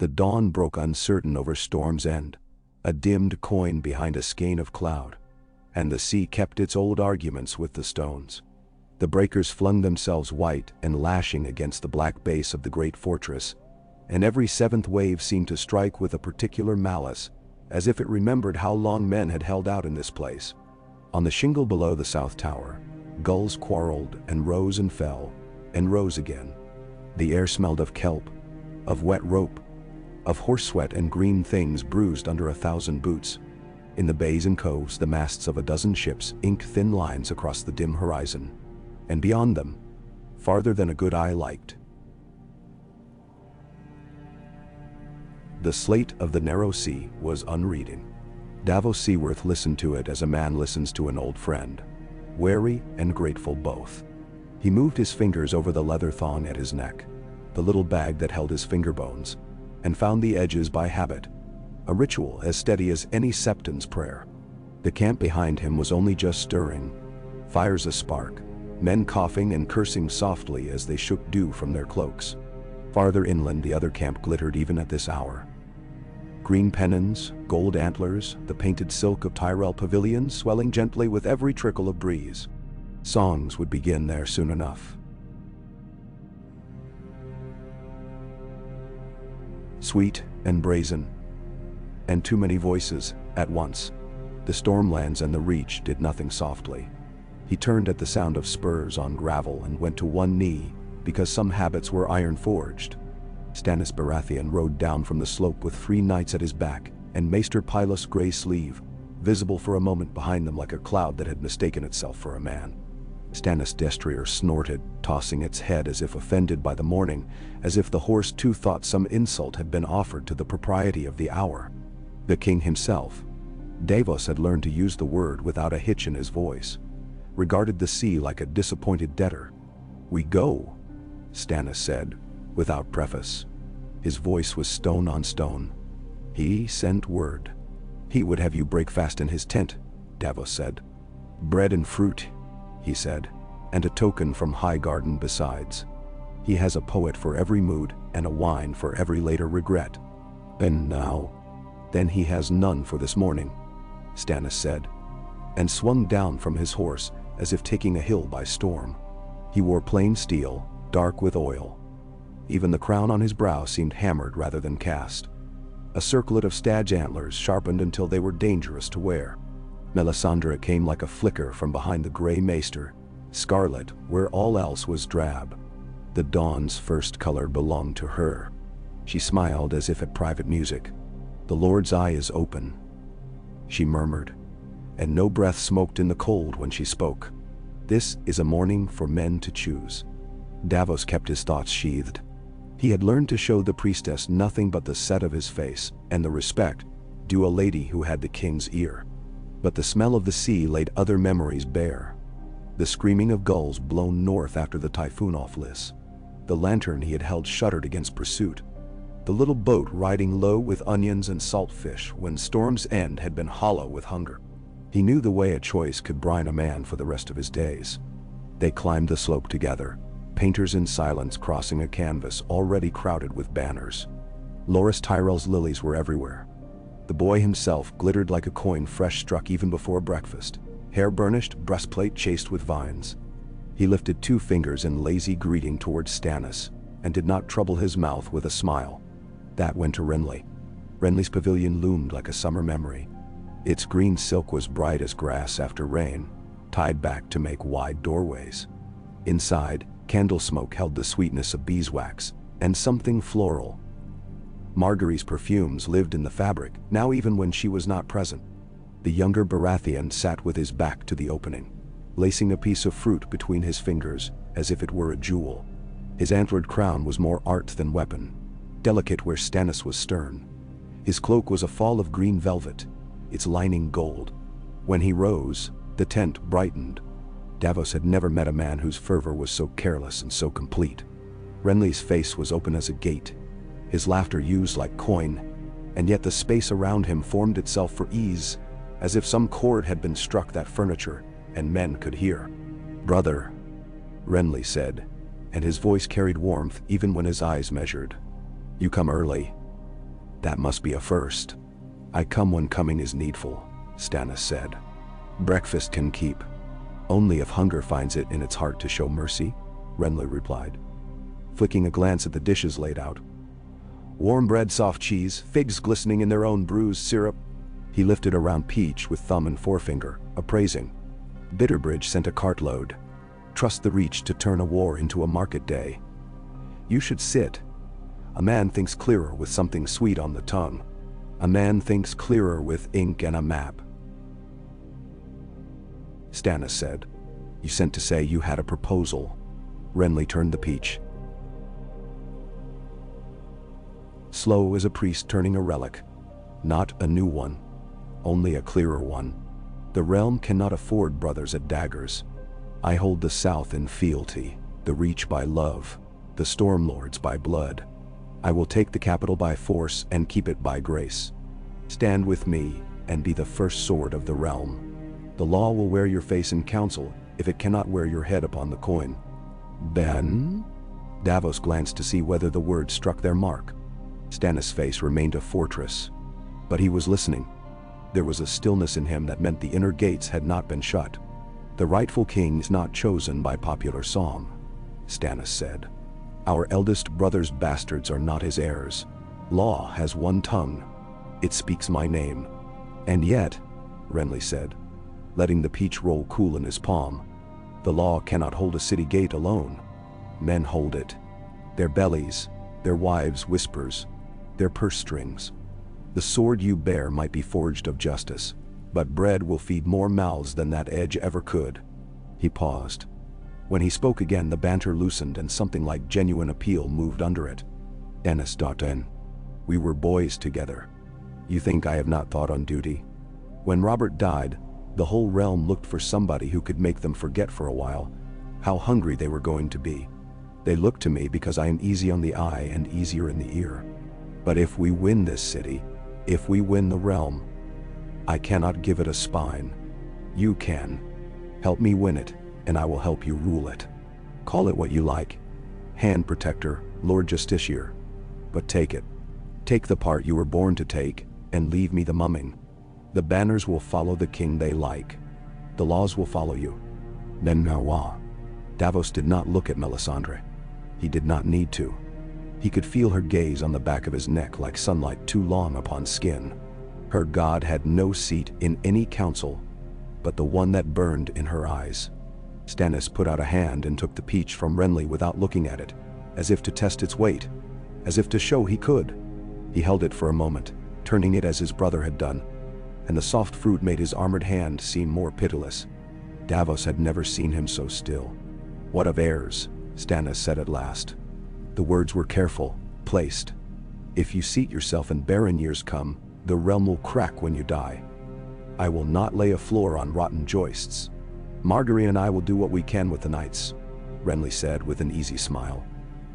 The dawn broke uncertain over Storm's End, a dimmed coin behind a skein of cloud, and the sea kept its old arguments with the stones. The breakers flung themselves white and lashing against the black base of the great fortress, and every seventh wave seemed to strike with a particular malice, as if it remembered how long men had held out in this place. On the shingle below the south tower, gulls quarreled and fell, and rose again. The air smelled of kelp, of wet rope, of horse sweat and green things bruised under 1,000 boots. In the bays and coves, the masts of a dozen ships inked thin lines across the dim horizon, and beyond them, farther than a good eye liked, the slate of the narrow sea was unreading. Davos Seaworth listened to it as a man listens to an old friend, wary and grateful both. He moved his fingers over the leather thong at his neck, the little bag that held his finger bones, and found the edges by habit, a ritual as steady as any septon's prayer. The camp behind him was only just stirring, fires a spark, men coughing and cursing softly as they shook dew from their cloaks. Farther inland, the other camp glittered even at this hour. Green pennons, gold antlers, the painted silk of Tyrell pavilions swelling gently with every trickle of breeze. Songs would begin there soon enough. Sweet and brazen, and too many voices at once. The Stormlands and the Reach did nothing softly. He turned at the sound of spurs on gravel and went to one knee, because some habits were iron-forged. Stannis Baratheon rode down from the slope with 3 knights at his back, and Maester Pylus' gray sleeve, visible for a moment behind them like a cloud that had mistaken itself for a man. Stannis' destrier snorted, tossing its head as if offended by the morning, as if the horse too thought some insult had been offered to the propriety of the hour. The king himself, Davos had learned to use the word without a hitch in his voice, regarded the sea like a disappointed debtor. "We go," Stannis said, without preface. His voice was stone on stone. He sent word. He would have you break fast in his tent, Davos said. "Bread and fruit," he said, "and a token from Highgarden besides. He has a poet for every mood and a wine for every later regret." "And now?" "Then he has none for this morning," Stannis said, and swung down from his horse as if taking a hill by storm. He wore plain steel, dark with oil. Even the crown on his brow seemed hammered rather than cast. A circlet of stag's antlers sharpened until they were dangerous to wear. Melisandre came like a flicker from behind the gray maester, scarlet where all else was drab. The dawn's first color belonged to her. She smiled as if at private music. "The Lord's eye is open," she murmured, and no breath smoked in the cold when she spoke. "This is a morning for men to choose." Davos kept his thoughts sheathed. He had learned to show the priestess nothing but the set of his face and the respect due a lady who had the king's ear. But the smell of the sea laid other memories bare. The screaming of gulls blown north after the typhoon off Lys. The lantern he had held shuddered against pursuit. The little boat riding low with onions and salt fish when Storm's End had been hollow with hunger. He knew the way a choice could brine a man for the rest of his days. They climbed the slope together, painters in silence crossing a canvas already crowded with banners. Loras Tyrell's lilies were everywhere. The boy himself glittered like a coin fresh struck even before breakfast, hair burnished, breastplate chased with vines. He lifted 2 fingers in lazy greeting towards Stannis, and did not trouble his mouth with a smile. That went to Renly. Renly's pavilion loomed like a summer memory. Its green silk was bright as grass after rain, tied back to make wide doorways. Inside, candle smoke held the sweetness of beeswax, and something floral. Margaery's perfumes lived in the fabric, now even when she was not present. The younger Baratheon sat with his back to the opening, lacing a piece of fruit between his fingers as if it were a jewel. His antlered crown was more art than weapon, delicate where Stannis was stern. His cloak was a fall of green velvet, its lining gold. When he rose, the tent brightened. Davos had never met a man whose fervor was so careless and so complete. Renly's face was open as a gate, his laughter used like coin, and yet the space around him formed itself for ease, as if some chord had been struck that furniture, and men could hear. "Brother," Renly said, and his voice carried warmth even when his eyes measured. "You come early." That must be a first. I come when coming is needful, Stannis said. Breakfast can keep. Only if hunger finds it in its heart to show mercy, Renly replied, flicking a glance at the dishes laid out. Warm bread, soft cheese, figs glistening in their own bruised syrup. He lifted a round peach with thumb and forefinger, appraising. Bitterbridge sent a cartload. Trust the reach to turn a war into a market day. You should sit. A man thinks clearer with something sweet on the tongue. A man thinks clearer with ink and a map. Stannis said. You sent to say you had a proposal. Renly turned the peach. Slow as a priest turning a relic. Not a new one. Only a clearer one. The realm cannot afford brothers at daggers. I hold the south in fealty, the reach by love, the stormlords by blood. I will take the capital by force and keep it by grace. Stand with me and be the first sword of the realm. The law will wear your face in council if it cannot wear your head upon the coin. Ben? Davos glanced to see whether the words struck their mark. Stannis' face remained a fortress, but he was listening. There was a stillness in him that meant the inner gates had not been shut. The rightful king is not chosen by popular song, Stannis said. Our eldest brother's bastards are not his heirs. Law has one tongue. It speaks my name. And yet, Renly said, letting the peach roll cool in his palm, the law cannot hold a city gate alone. Men hold it. Their bellies, their wives' whispers, their purse strings. The sword you bear might be forged of justice, but bread will feed more mouths than that edge ever could. He paused. When he spoke again, the banter loosened and something like genuine appeal moved under it. Stannis Darton. We were boys together. You think I have not thought on duty? When Robert died, the whole realm looked for somebody who could make them forget for a while how hungry they were going to be. They looked to me because I am easy on the eye and easier in the ear. But if we win this city, if we win the realm, I cannot give it a spine. You can. Help me win it, and I will help you rule it. Call it what you like. Hand Protector, Lord Justiciar. But take it. Take the part you were born to take, and leave me the mumming. The banners will follow the king they like. The laws will follow you. Then Marwa. Davos did not look at Melisandre. He did not need to. He could feel her gaze on the back of his neck like sunlight too long upon skin. Her god had no seat in any council, but the one that burned in her eyes. Stannis put out a hand and took the peach from Renly without looking at it, as if to test its weight, as if to show he could. He held it for a moment, turning it as his brother had done, and the soft fruit made his armored hand seem more pitiless. Davos had never seen him so still. What of heirs? Stannis said at last. The words were careful, placed. If you seat yourself and barren years come, the realm will crack when you die. I will not lay a floor on rotten joists. Margaery and I will do what we can with the knights, Renly said with an easy smile.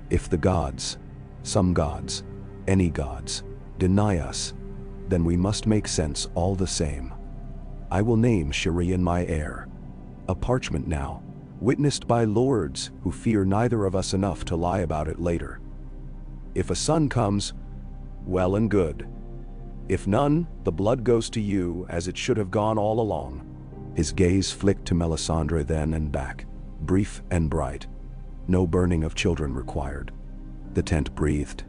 If the gods, some gods, any gods, deny us, then we must make sense all the same. I will name Shireen my heir. A parchment now, witnessed by lords who fear neither of us enough to lie about it later. If a son comes, well and good. If none, the blood goes to you as it should have gone all along. His gaze flicked to Melisandre then and back, brief and bright. No burning of children required. The tent breathed.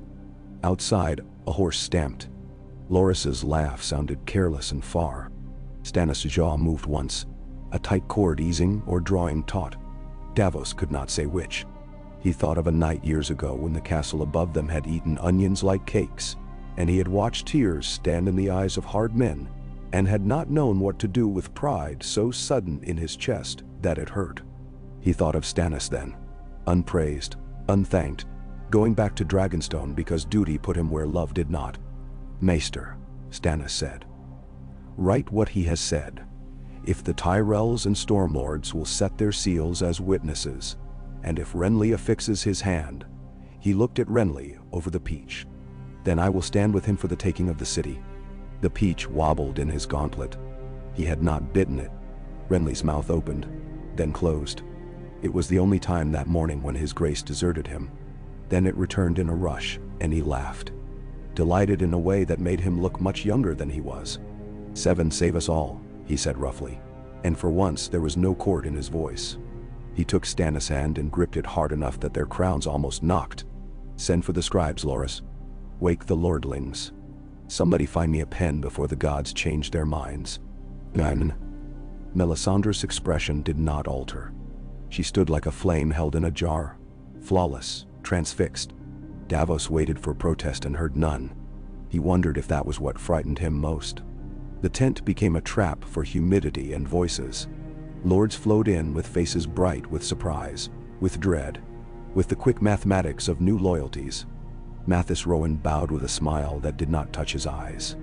Outside, a horse stamped. Loras's laugh sounded careless and far. Stannis' jaw moved once, a tight cord easing or drawing taut. Davos could not say which. He thought of a night years ago when the castle above them had eaten onions like cakes, and he had watched tears stand in the eyes of hard men, and had not known what to do with pride so sudden in his chest that it hurt. He thought of Stannis then, unpraised, unthanked, going back to Dragonstone because duty put him where love did not. Maester, Stannis said. Write what he has said. If the Tyrells and Stormlords will set their seals as witnesses, and if Renly affixes his hand, he looked at Renly over the peach. Then I will stand with him for the taking of the city. The peach wobbled in his gauntlet. He had not bitten it. Renly's mouth opened, then closed. It was the only time that morning when his grace deserted him. Then it returned in a rush, and he laughed. delighted in a way that made him look much younger than he was. "Seven save us all," he said roughly, and for once there was no chord in his voice. He took Stannis' hand and gripped it hard enough that their crowns almost knocked. "Send for the scribes, Loras. Wake the lordlings. Somebody find me a pen before the gods change their minds." "None." Melisandre's expression did not alter. She stood like a flame held in a jar, flawless, transfixed. Davos waited for protest and heard none. He wondered if that was what frightened him most. The tent became a trap for humidity and voices. Lords flowed in with faces bright with surprise, with dread, with the quick mathematics of new loyalties. Mathis Rowan bowed with a smile that did not touch his eyes.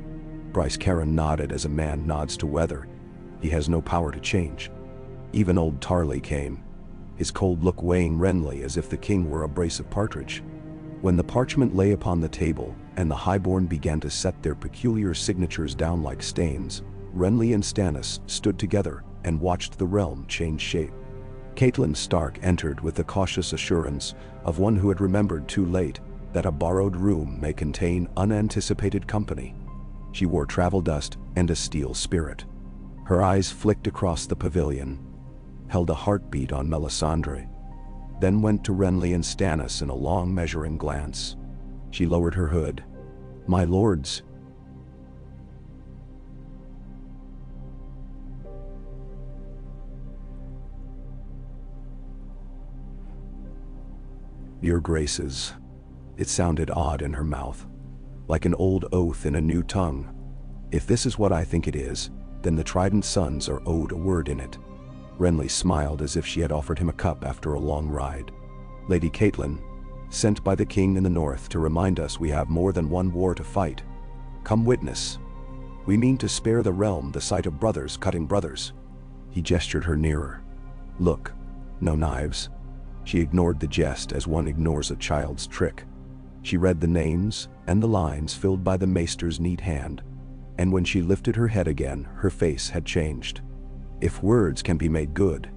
Bryce Caron nodded as a man nods to weather. He has no power to change. Even old Tarly came, his cold look weighing Renly as if the king were a brace of partridge. When the parchment lay upon the table and the highborn began to set their peculiar signatures down like stains, Renly and Stannis stood together and watched the realm change shape. Catelyn Stark entered with the cautious assurance of one who had remembered too late that a borrowed room may contain unanticipated company. She wore travel dust and a steel spirit. Her eyes flicked across the pavilion, held a heartbeat on Melisandre, then went to Renly and Stannis in a long measuring glance. She lowered her hood. "My lords." "Your graces." It sounded odd in her mouth, like an old oath in a new tongue. "If this is what I think it is, then the Trident Sons are owed a word in it." Renly smiled as if she had offered him a cup after a long ride. "Lady Catelyn, sent by the king in the north to remind us we have more than one war to fight. Come witness. We mean to spare the realm the sight of brothers cutting brothers." He gestured her nearer. "Look, no knives." She ignored the jest as one ignores a child's trick. She read the names and the lines filled by the maester's neat hand, and when she lifted her head again, her face had changed. "If words can be made good."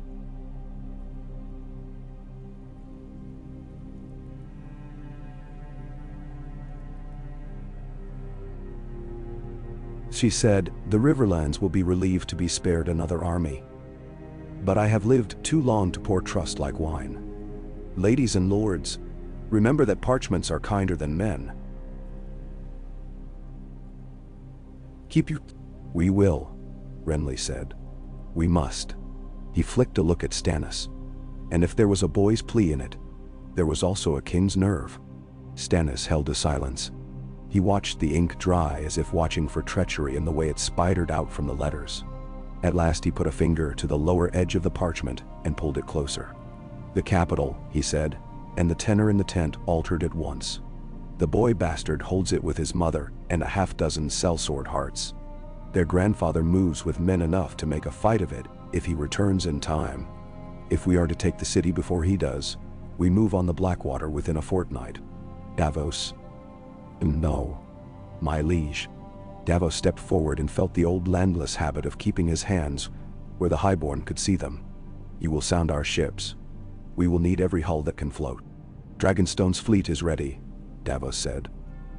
She said, "The Riverlands will be relieved to be spared another army. But I have lived too long to pour trust like wine. Ladies and lords, remember that parchments are kinder than men. Keep you." "We will," Renly said. "We must." He flicked a look at Stannis. And if there was a boy's plea in it, there was also a king's nerve. Stannis held a silence. He watched the ink dry as if watching for treachery in the way it spidered out from the letters. At last he put a finger to the lower edge of the parchment and pulled it closer. "The capital," he said, and the tenor in the tent altered at once. "The boy bastard holds it with his mother and a half-dozen sellsword hearts. Their grandfather moves with men enough to make a fight of it if he returns in time. If we are to take the city before he does, we move on the Blackwater within a fortnight." "Davos." "No, my liege." Davos stepped forward and felt the old landless habit of keeping his hands where the highborn could see them. "You will sound our ships. We will need every hull that can float." "Dragonstone's fleet is ready," Davos said.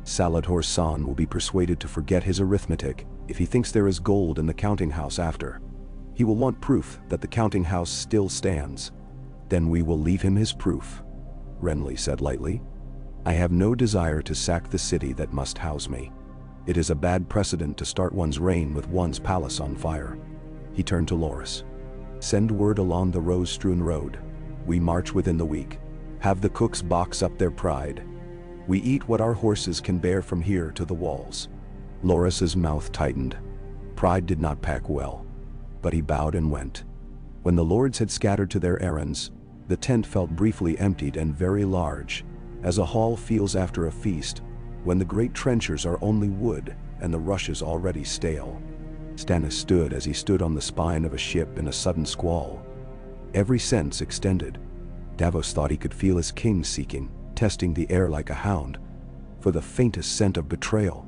"Saladhor Saan will be persuaded to forget his arithmetic if he thinks there is gold in the counting house after. He will want proof that the counting house still stands. Then we will leave him his proof," Renly said lightly. "I have no desire to sack the city that must house me. It is a bad precedent to start one's reign with one's palace on fire." He turned to Loras. "Send word along the rose-strewn road. We march within the week. Have the cooks box up their pride. We eat what our horses can bear from here to the walls." Loras's mouth tightened. Pride did not pack well, but he bowed and went. When the lords had scattered to their errands, the tent felt briefly emptied and very large, as a hall feels after a feast, when the great trenchers are only wood and the rushes already stale. Stannis stood as he stood on the spine of a ship in a sudden squall. Every sense extended. Davos thought he could feel his king seeking, testing the air like a hound, for the faintest scent of betrayal.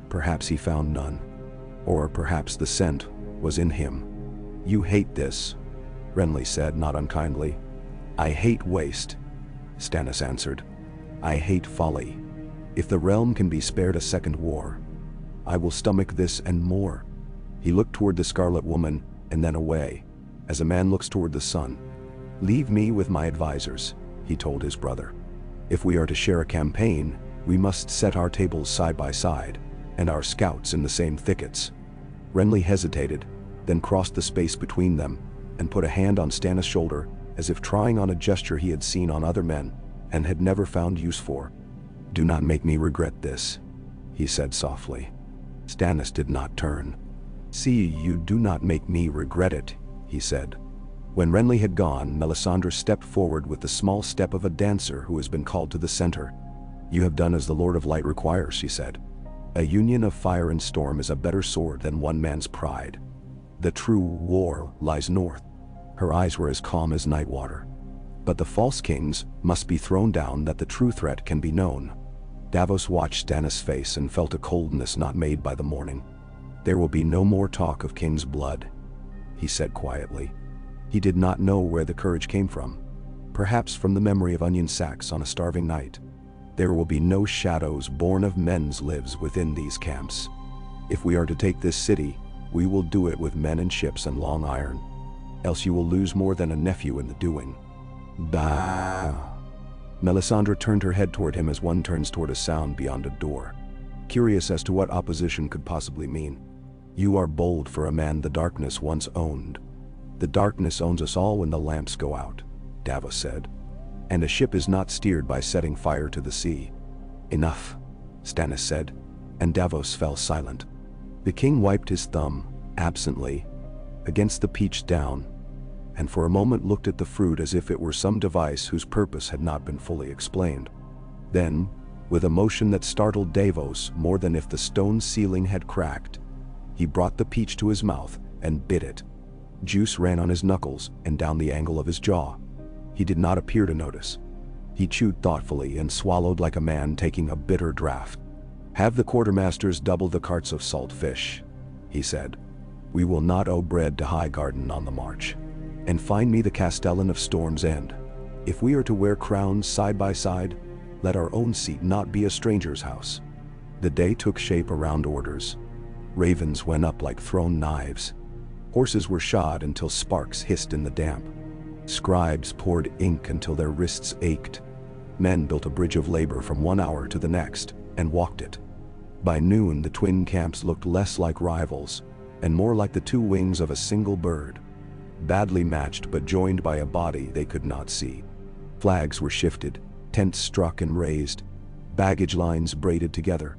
Perhaps he found none. Or perhaps the scent was in him. "You hate this," Renly said, not unkindly. "I hate waste," Stannis answered. "I hate folly. If the realm can be spared a second war, I will stomach this and more. He looked toward the Scarlet Woman and then away, as a man looks toward the sun. Leave me with my advisors, he told his brother. If we are to share a campaign, we must set our tables side by side, and our scouts in the same thickets. Renly hesitated, then crossed the space between them, and put a hand on Stannis' shoulder, as if trying on a gesture he had seen on other men, and had never found use for. Do not make me regret this, he said softly. Stannis did not turn. See, you do not make me regret it, he said. When Renly had gone, Melisandre stepped forward with the small step of a dancer who has been called to the center. You have done as the Lord of Light requires, she said. A union of fire and storm is a better sword than one man's pride. The true war lies north. Her eyes were as calm as night water. But the false kings must be thrown down that the true threat can be known. Davos watched Stannis' face and felt a coldness not made by the morning. There will be no more talk of king's blood, he said quietly. He did not know where the courage came from. Perhaps from the memory of onion sacks on a starving night. There will be no shadows born of men's lives within these camps. If we are to take this city, we will do it with men and ships and long iron. Else you will lose more than a nephew in the doing. Bah! Melisandre turned her head toward him as one turns toward a sound beyond a door, curious as to what opposition could possibly mean. You are bold for a man the darkness once owned. The darkness owns us all when the lamps go out, Davos said. And a ship is not steered by setting fire to the sea. Enough, Stannis said, and Davos fell silent. The king wiped his thumb, absently, against the peach down, and for a moment looked at the fruit as if it were some device whose purpose had not been fully explained. Then, with a motion that startled Davos more than if the stone ceiling had cracked, he brought the peach to his mouth and bit it. Juice ran on his knuckles and down the angle of his jaw. He did not appear to notice. He chewed thoughtfully and swallowed like a man taking a bitter draught. Have the quartermasters double the carts of salt fish, he said. We will not owe bread to Highgarden on the march. And find me the castellan of Storm's End. If we are to wear crowns side by side, let our own seat not be a stranger's house. The day took shape around orders. Ravens went up like thrown knives. Horses were shod until sparks hissed in the damp. Scribes poured ink until their wrists ached. Men built a bridge of labor from one hour to the next, and walked it. By noon the twin camps looked less like rivals, and more like the two wings of a single bird. Badly matched but joined by a body they could not see. Flags were shifted, tents struck and raised, baggage lines braided together.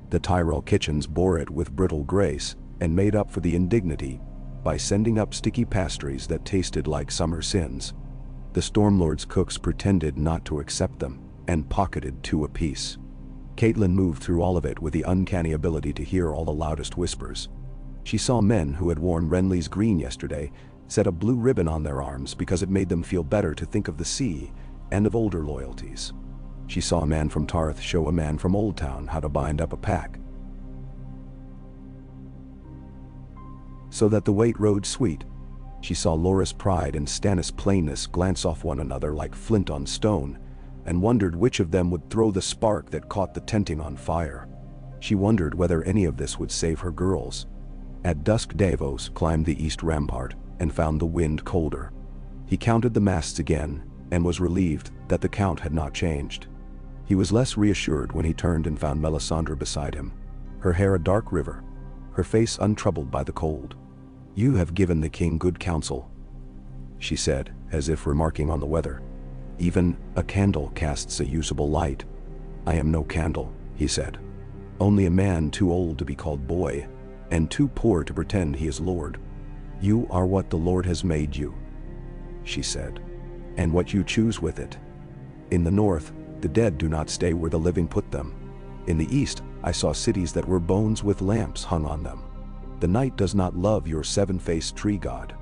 The Tyrell kitchens bore it with brittle grace, and made up for the indignity by sending up sticky pastries that tasted like summer sins. The Stormlord's cooks pretended not to accept them, and pocketed two apiece. Catelyn moved through all of it with the uncanny ability to hear all the loudest whispers. She saw men who had worn Renly's green yesterday set a blue ribbon on their arms because it made them feel better to think of the sea and of older loyalties. She saw a man from Tarth show a man from Old Town how to bind up a pack, so that the weight rode sweet. She saw Loras' pride and Stannis' plainness glance off one another like flint on stone, and wondered which of them would throw the spark that caught the tenting on fire. She wondered whether any of this would save her girls. At dusk Davos climbed the east rampart and found the wind colder. He counted the masts again and was relieved that the count had not changed. He was less reassured when he turned and found Melisandre beside him, her hair a dark river, her face untroubled by the cold. You have given the king good counsel, she said, as if remarking on the weather. Even a candle casts a usable light. I am no candle, he said. Only a man too old to be called boy, and too poor to pretend he is lord. You are what the Lord has made you, she said, and what you choose with it. In the north, the dead do not stay where the living put them. In the east, I saw cities that were bones with lamps hung on them. The night does not love your seven-faced tree god.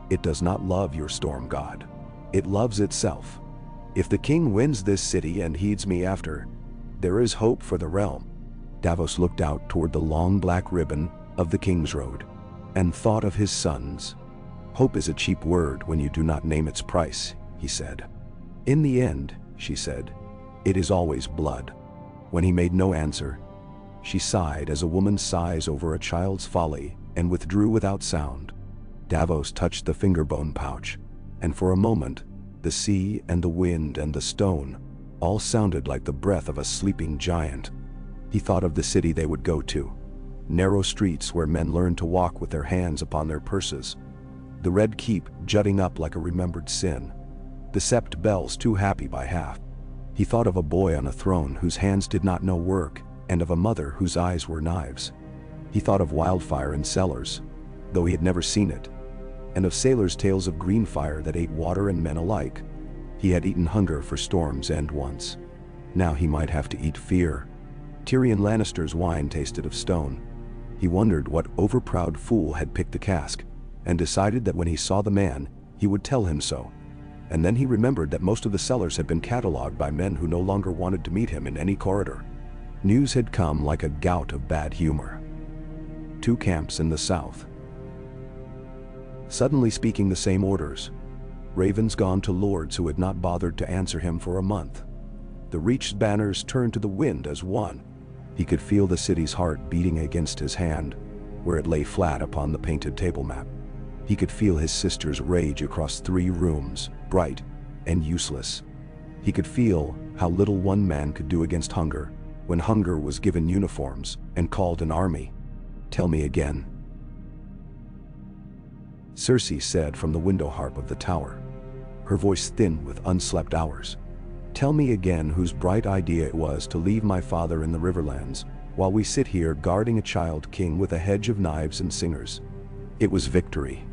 It does not love your storm god. It loves itself. If the king wins this city and heeds me after, there is hope for the realm. Davos looked out toward the long black ribbon of the King's Road, and thought of his sons. Hope is a cheap word when you do not name its price, he said. In the end, she said, it is always blood. When he made no answer, she sighed as a woman sighs over a child's folly and withdrew without sound. Davos touched the fingerbone pouch, and for a moment, the sea and the wind and the stone all sounded like the breath of a sleeping giant. He thought of the city they would go to, narrow streets where men learned to walk with their hands upon their purses, the red keep jutting up like a remembered sin, the sept bells too happy by half. He thought of a boy on a throne whose hands did not know work, and of a mother whose eyes were knives. He thought of wildfire in cellars, though he had never seen it, and of sailors' tales of green fire that ate water and men alike. He had eaten hunger for Storm's End once. Now he might have to eat fear. Tyrion Lannister's wine tasted of stone. He wondered what overproud fool had picked the cask, and decided that when he saw the man, he would tell him so. And then he remembered that most of the cellars had been catalogued by men who no longer wanted to meet him in any corridor. News had come like a gout of bad humor. 2 camps in the south, suddenly speaking the same orders. Ravens gone to lords who had not bothered to answer him for a month. The Reach's banners turned to the wind as one. He could feel the city's heart beating against his hand, where it lay flat upon the painted table map. He could feel his sister's rage across 3 rooms, bright and useless. He could feel how little one man could do against hunger, when hunger was given uniforms and called an army. "Tell me again," Cersei said from the window harp of the tower, her voice thin with unslept hours. "Tell me again whose bright idea it was to leave my father in the Riverlands, while we sit here guarding a child king with a hedge of knives and singers." "It was victory,"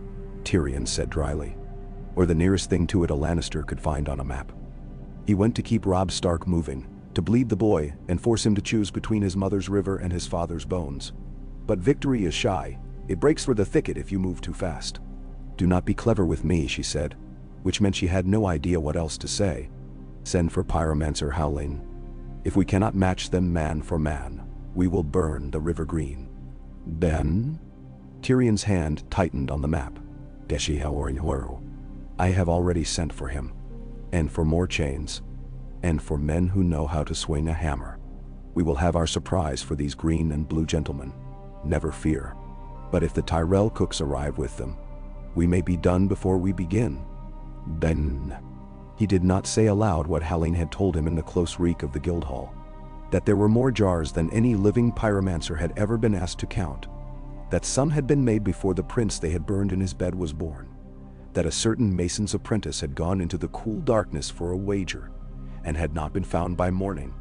Tyrion said dryly, "or the nearest thing to it a Lannister could find on a map. He went to keep Robb Stark moving, to bleed the boy and force him to choose between his mother's river and his father's bones. But victory is shy. It breaks through the thicket if you move too fast." "Do not be clever with me," she said, which meant she had no idea what else to say. "Send for Pyromancer Howling. If we cannot match them man for man, we will burn the river green." "Then?" Tyrion's hand tightened on the map. "Deshi Haorin. I have already sent for him, and for more chains, and for men who know how to swing a hammer. We will have our surprise for these green and blue gentlemen, never fear. But if the Tyrell cooks arrive with them, we may be done before we begin." "Then?" He did not say aloud what Hallyne had told him in the close reek of the Guildhall, that there were more jars than any living pyromancer had ever been asked to count, that some had been made before the prince they had burned in his bed was born, that a certain mason's apprentice had gone into the cool darkness for a wager, and had not been found by morning.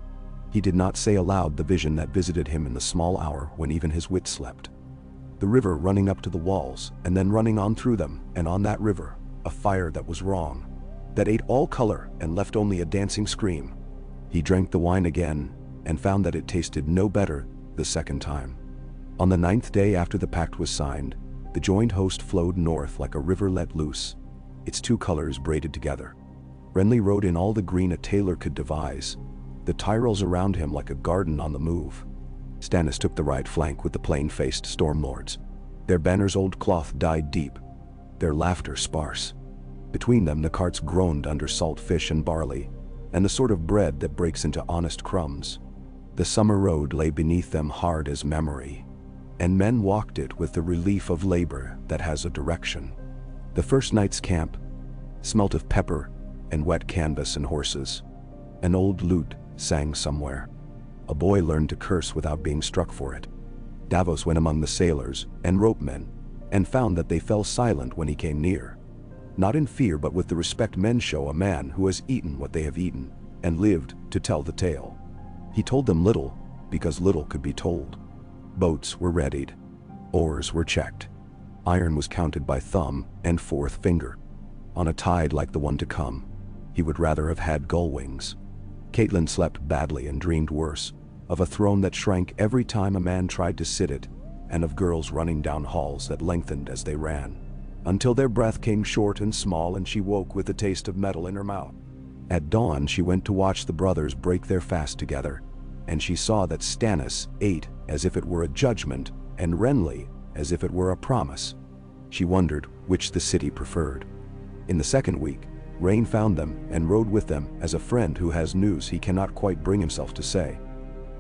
He did not say aloud the vision that visited him in the small hour when even his wit slept. The river running up to the walls, and then running on through them, and on that river, a fire that was wrong, that ate all color and left only a dancing scream. He drank the wine again, and found that it tasted no better the second time. On the 9th day after the pact was signed, the joined host flowed north like a river let loose, its 2 colors braided together. Renly rode in all the green a tailor could devise, the Tyrells around him like a garden on the move. Stannis took the right flank with the plain-faced Stormlords. Their banners old cloth dyed deep, their laughter sparse. Between them the carts groaned under salt fish and barley, and the sort of bread that breaks into honest crumbs. The summer road lay beneath them hard as memory, and men walked it with the relief of labor that has a direction. The first night's camp smelt of pepper and wet canvas and horses. An old lute sang somewhere. A boy learned to curse without being struck for it. Davos went among the sailors and ropemen, and found that they fell silent when he came near. Not in fear, but with the respect men show a man who has eaten what they have eaten, and lived to tell the tale. He told them little, because little could be told. Boats were readied. Oars were checked. Iron was counted by thumb and 4th finger. On a tide like the one to come, he would rather have had gull wings. Catelyn slept badly and dreamed worse, of a throne that shrank every time a man tried to sit it, and of girls running down halls that lengthened as they ran, until their breath came short and small and she woke with the taste of metal in her mouth. At dawn she went to watch the brothers break their fast together, and she saw that Stannis ate as if it were a judgment, and Renly as if it were a promise. She wondered which the city preferred. In the 2nd week, Rain found them and rode with them as a friend who has news he cannot quite bring himself to say.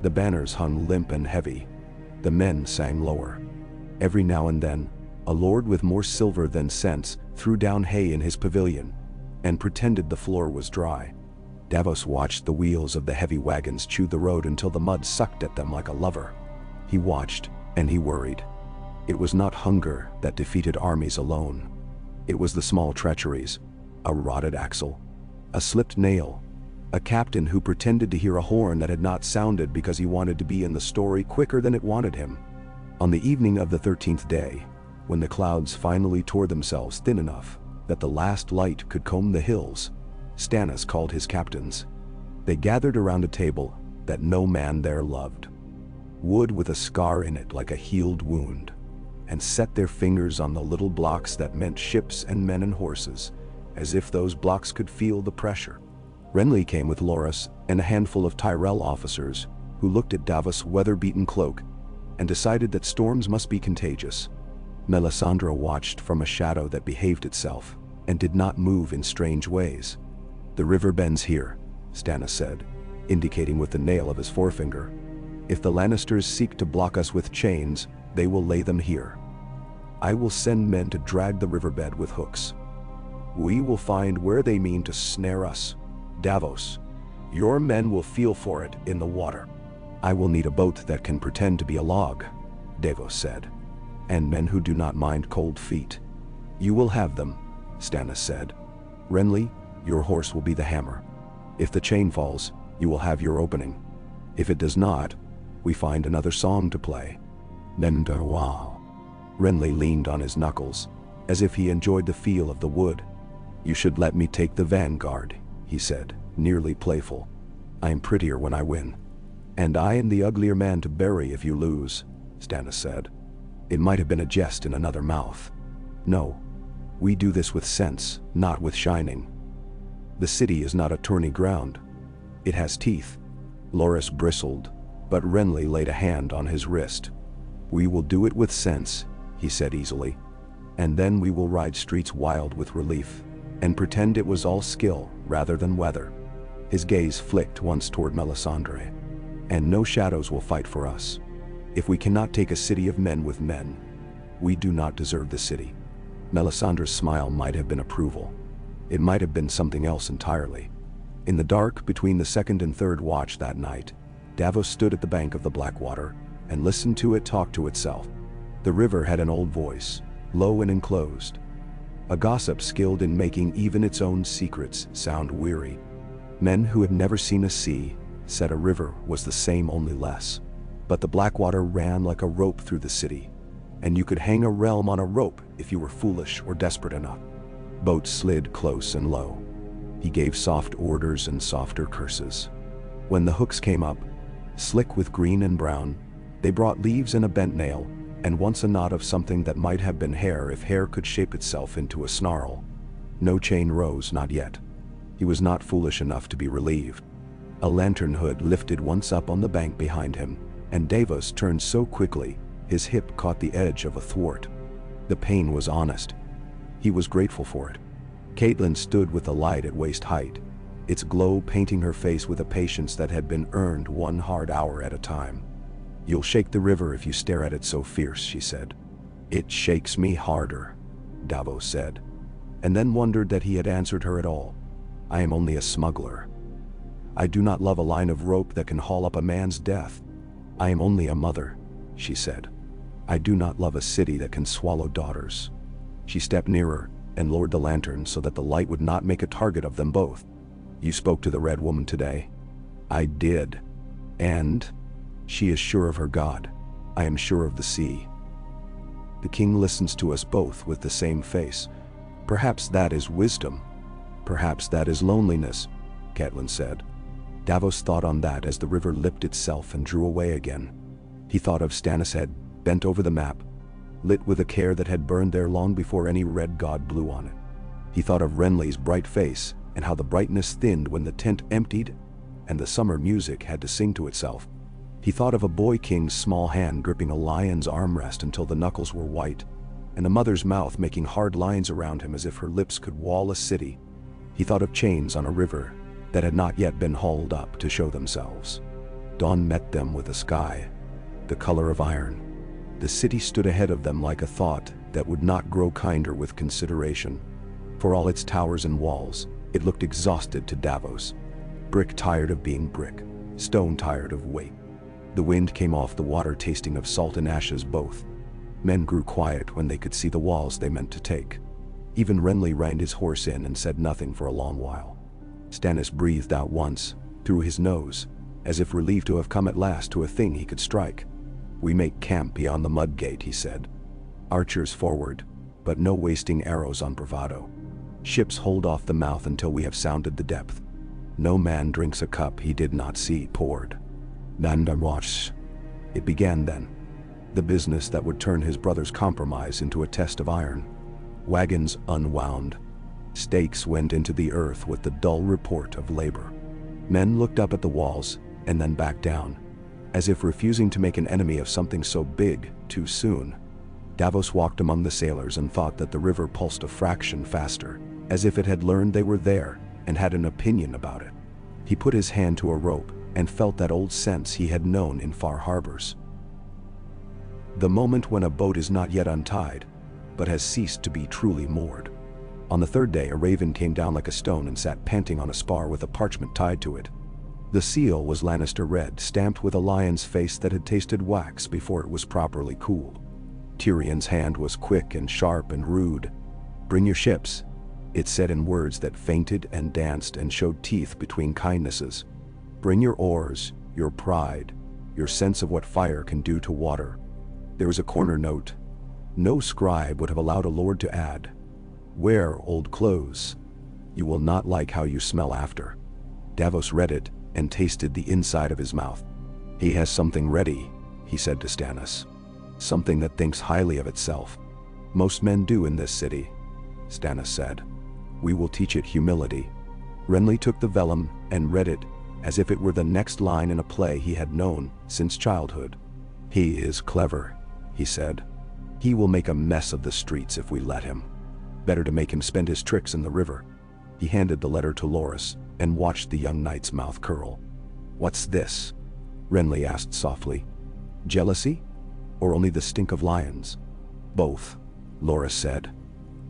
The banners hung limp and heavy. The men sang lower. Every now and then, a lord with more silver than sense threw down hay in his pavilion and pretended the floor was dry. Davos watched the wheels of the heavy wagons chew the road until the mud sucked at them like a lover. He watched, and he worried. It was not hunger that defeated armies alone. It was the small treacheries, a rotted axle, a slipped nail, a captain who pretended to hear a horn that had not sounded because he wanted to be in the story quicker than it wanted him. On the evening of the 13th day, when the clouds finally tore themselves thin enough that the last light could comb the hills, Stannis called his captains. They gathered around a table that no man there loved, wood with a scar in it like a healed wound, and set their fingers on the little blocks that meant ships and men and horses, as if those blocks could feel the pressure. Renly came with Loras and a handful of Tyrell officers who looked at Davos' weather-beaten cloak and decided that storms must be contagious. Melisandre watched from a shadow that behaved itself and did not move in strange ways. "The river bends here," Stannis said, indicating with the nail of his forefinger. "If the Lannisters seek to block us with chains, they will lay them here. I will send men to drag the riverbed with hooks. We will find where they mean to snare us. Davos, your men will feel for it in the water." "I will need a boat that can pretend to be a log," Davos said, "and men who do not mind cold feet." "You will have them," Stannis said. "Renly, your horse will be the hammer. If the chain falls, you will have your opening. If it does not, we find another song to play." Wow. Renly leaned on his knuckles, as if he enjoyed the feel of the wood. "You should let me take the vanguard," he said, nearly playful. "I am prettier when I win." "And I am the uglier man to bury if you lose," Stannis said. It might have been a jest in another mouth. "No, we do this with sense, not with shining. The city is not a tourney ground. It has teeth." Loras bristled, but Renly laid a hand on his wrist. "We will do it with sense," he said easily. "And then we will ride streets wild with relief, and pretend it was all skill rather than weather." His gaze flicked once toward Melisandre. "And no shadows will fight for us. If we cannot take a city of men with men, we do not deserve the city." Melisandre's smile might have been approval. It might have been something else entirely. In the dark between the second and third watch that night, Davos stood at the bank of the Blackwater and listened to it talk to itself. The river had an old voice, low and enclosed. A gossip skilled in making even its own secrets sound weary. Men who had never seen a sea said a river was the same, only less. But the Blackwater ran like a rope through the city, and you could hang a realm on a rope if you were foolish or desperate enough. Boats slid close and low. He gave soft orders and softer curses. When the hooks came up, slick with green and brown, they brought leaves and a bent nail, and once a knot of something that might have been hair if hair could shape itself into a snarl. No chain rose, not yet. He was not foolish enough to be relieved. A lantern hood lifted once up on the bank behind him, and Davos turned so quickly, his hip caught the edge of a thwart. The pain was honest. He was grateful for it. Catelyn stood with the light at waist height, its glow painting her face with a patience that had been earned one hard hour at a time. "You'll shake the river if you stare at it so fierce," she said. "It shakes me harder," Davos said, and then wondered that he had answered her at all. "I am only a smuggler. I do not love a line of rope that can haul up a man's death. I am only a mother," she said. "I do not love a city that can swallow daughters." She stepped nearer and lowered the lantern so that the light would not make a target of them both. "You spoke to the Red Woman today?" "I did. And she is sure of her god. I am sure of the sea. The king listens to us both with the same face. Perhaps that is wisdom. Perhaps that is loneliness," Catelyn said. Davos thought on that as the river lipped itself and drew away again. He thought of Stannis' head, bent over the map, lit with a care that had burned there long before any red god blew on it. He thought of Renly's bright face and how the brightness thinned when the tent emptied and the summer music had to sing to itself. He thought of a boy king's small hand gripping a lion's armrest until the knuckles were white, and a mother's mouth making hard lines around him as if her lips could wall a city. He thought of chains on a river that had not yet been hauled up to show themselves. Dawn met them with a sky, the color of iron. The city stood ahead of them like a thought that would not grow kinder with consideration. For all its towers and walls, it looked exhausted to Davos. Brick tired of being brick, stone tired of weight. The wind came off the water tasting of salt and ashes both. Men grew quiet when they could see the walls they meant to take. Even Renly reined his horse in and said nothing for a long while. Stannis breathed out once, through his nose, as if relieved to have come at last to a thing he could strike. "We make camp beyond the mud gate," he said. "Archers forward, but no wasting arrows on bravado. Ships hold off the mouth until we have sounded the depth. No man drinks a cup he did not see poured." Nandarwash. It began then. The business that would turn his brother's compromise into a test of iron. Wagons unwound. Stakes went into the earth with the dull report of labor. Men looked up at the walls and then back down, as if refusing to make an enemy of something so big too soon. Davos walked among the sailors and thought that the river pulsed a fraction faster, as if it had learned they were there and had an opinion about it. He put his hand to a rope and felt that old sense he had known in far harbors. The moment when a boat is not yet untied, but has ceased to be truly moored. On the third day, a raven came down like a stone and sat panting on a spar with a parchment tied to it. The seal was Lannister red, stamped with a lion's face that had tasted wax before it was properly cooled. Tyrion's hand was quick and sharp and rude. "Bring your ships," it said in words that fainted and danced and showed teeth between kindnesses. "Bring your oars, your pride, your sense of what fire can do to water." There was a corner note. No scribe would have allowed a lord to add, "Wear old clothes. You will not like how you smell after." Davos read it and tasted the inside of his mouth. "He has something ready," he said to Stannis. "Something that thinks highly of itself. Most men do in this city," Stannis said. "We will teach it humility." Renly took the vellum and read it as if it were the next line in a play he had known since childhood. "He is clever," he said. "He will make a mess of the streets if we let him. Better to make him spend his tricks in the river." He handed the letter to Loras and watched the young knight's mouth curl. "What's this?" Renly asked softly. "Jealousy? Or only the stink of lions?" "Both," Loras said.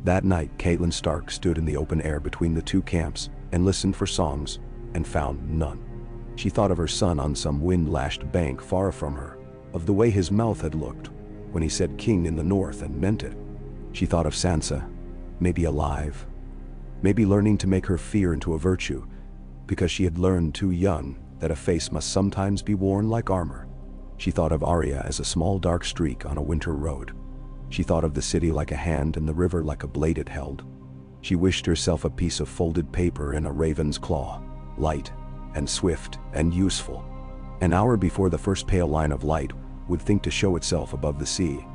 That night, Catelyn Stark stood in the open air between the two camps and listened for songs, and found none. She thought of her son on some wind-lashed bank far from her, of the way his mouth had looked when he said king in the north and meant it. She thought of Sansa, maybe alive, maybe learning to make her fear into a virtue, because she had learned too young that a face must sometimes be worn like armor. She thought of Arya as a small dark streak on a winter road. She thought of the city like a hand and the river like a blade it held. She wished herself a piece of folded paper in a raven's claw, light and swift and useful. An hour before the first pale line of light would think to show itself above the sea,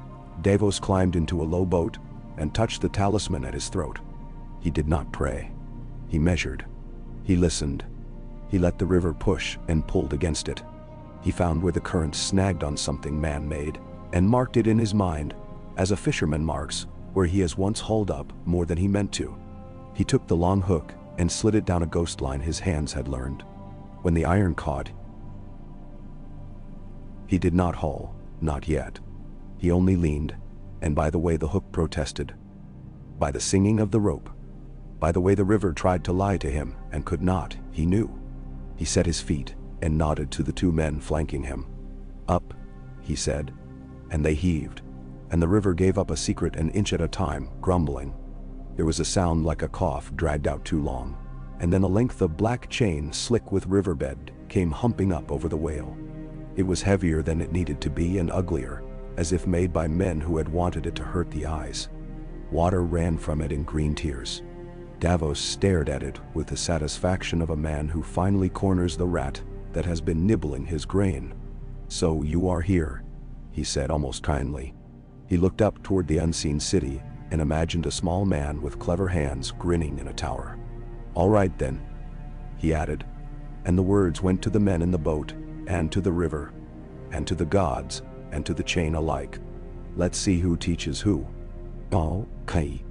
Davos climbed into a low boat and touched the talisman at his throat. He did not pray. He measured. He listened. He let the river push and pulled against it. He found where the current snagged on something man-made and marked it in his mind, as a fisherman marks where he has once hauled up more than he meant to. He took the long hook and slid it down a ghost line his hands had learned. When the iron caught, he did not haul, not yet. He only leaned, and by the way the hook protested, by the singing of the rope, by the way the river tried to lie to him and could not, he knew. He set his feet and nodded to the two men flanking him. "Up," he said, and they heaved, and the river gave up a secret an inch at a time, grumbling. There was a sound like a cough dragged out too long, and then a length of black chain slick with riverbed came humping up over the whale. It was heavier than it needed to be and uglier, as if made by men who had wanted it to hurt the eyes. Water ran from it in green tears. Davos stared at it with the satisfaction of a man who finally corners the rat that has been nibbling his grain. "So you are here," he said almost kindly. He looked up toward the unseen city and imagined a small man with clever hands grinning in a tower. "All right then," he added, and the words went to the men in the boat and to the river and to the gods and to the chain alike. "Let's see who teaches who." "Okay."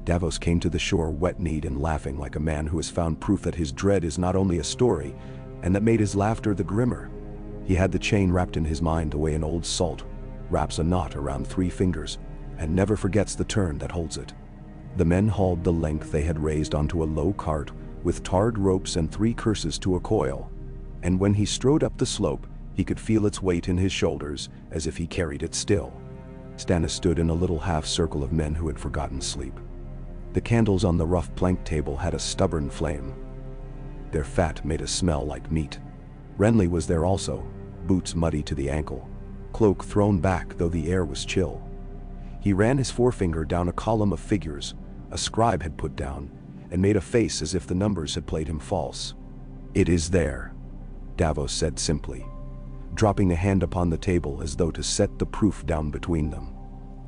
Davos came to the shore wet-kneed and laughing like a man who has found proof that his dread is not only a story, and that made his laughter the grimmer. He had the chain wrapped in his mind the way an old salt wraps a knot around 3 fingers and never forgets the turn that holds it. The men hauled the length they had raised onto a low cart with tarred ropes and 3 curses to a coil, and when he strode up the slope, he could feel its weight in his shoulders as if he carried it still. Stannis stood in a little half-circle of men who had forgotten sleep. The candles on the rough plank table had a stubborn flame. Their fat made a smell like meat. Renly was there also, boots muddy to the ankle, cloak thrown back though the air was chill. He ran his forefinger down a column of figures a scribe had put down and made a face as if the numbers had played him false. "It is there," Davos said simply, dropping a hand upon the table as though to set the proof down between them.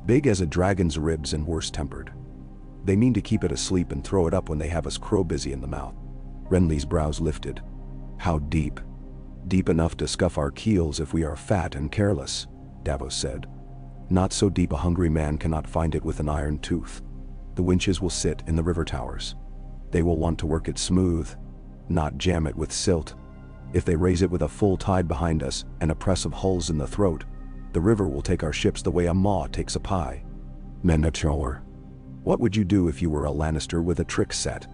"Big as a dragon's ribs and worse-tempered. They mean to keep it asleep and throw it up when they have us crow-busy in the mouth." Renly's brows lifted. "How deep?" "Deep enough to scuff our keels if we are fat and careless," Davos said. "Not so deep a hungry man cannot find it with an iron tooth. The winches will sit in the river towers. They will want to work it smooth, not jam it with silt. If they raise it with a full tide behind us and a press of hulls in the throat, the river will take our ships the way a maw takes a pie." "Minotaur, what would you do if you were a Lannister with a trick set?"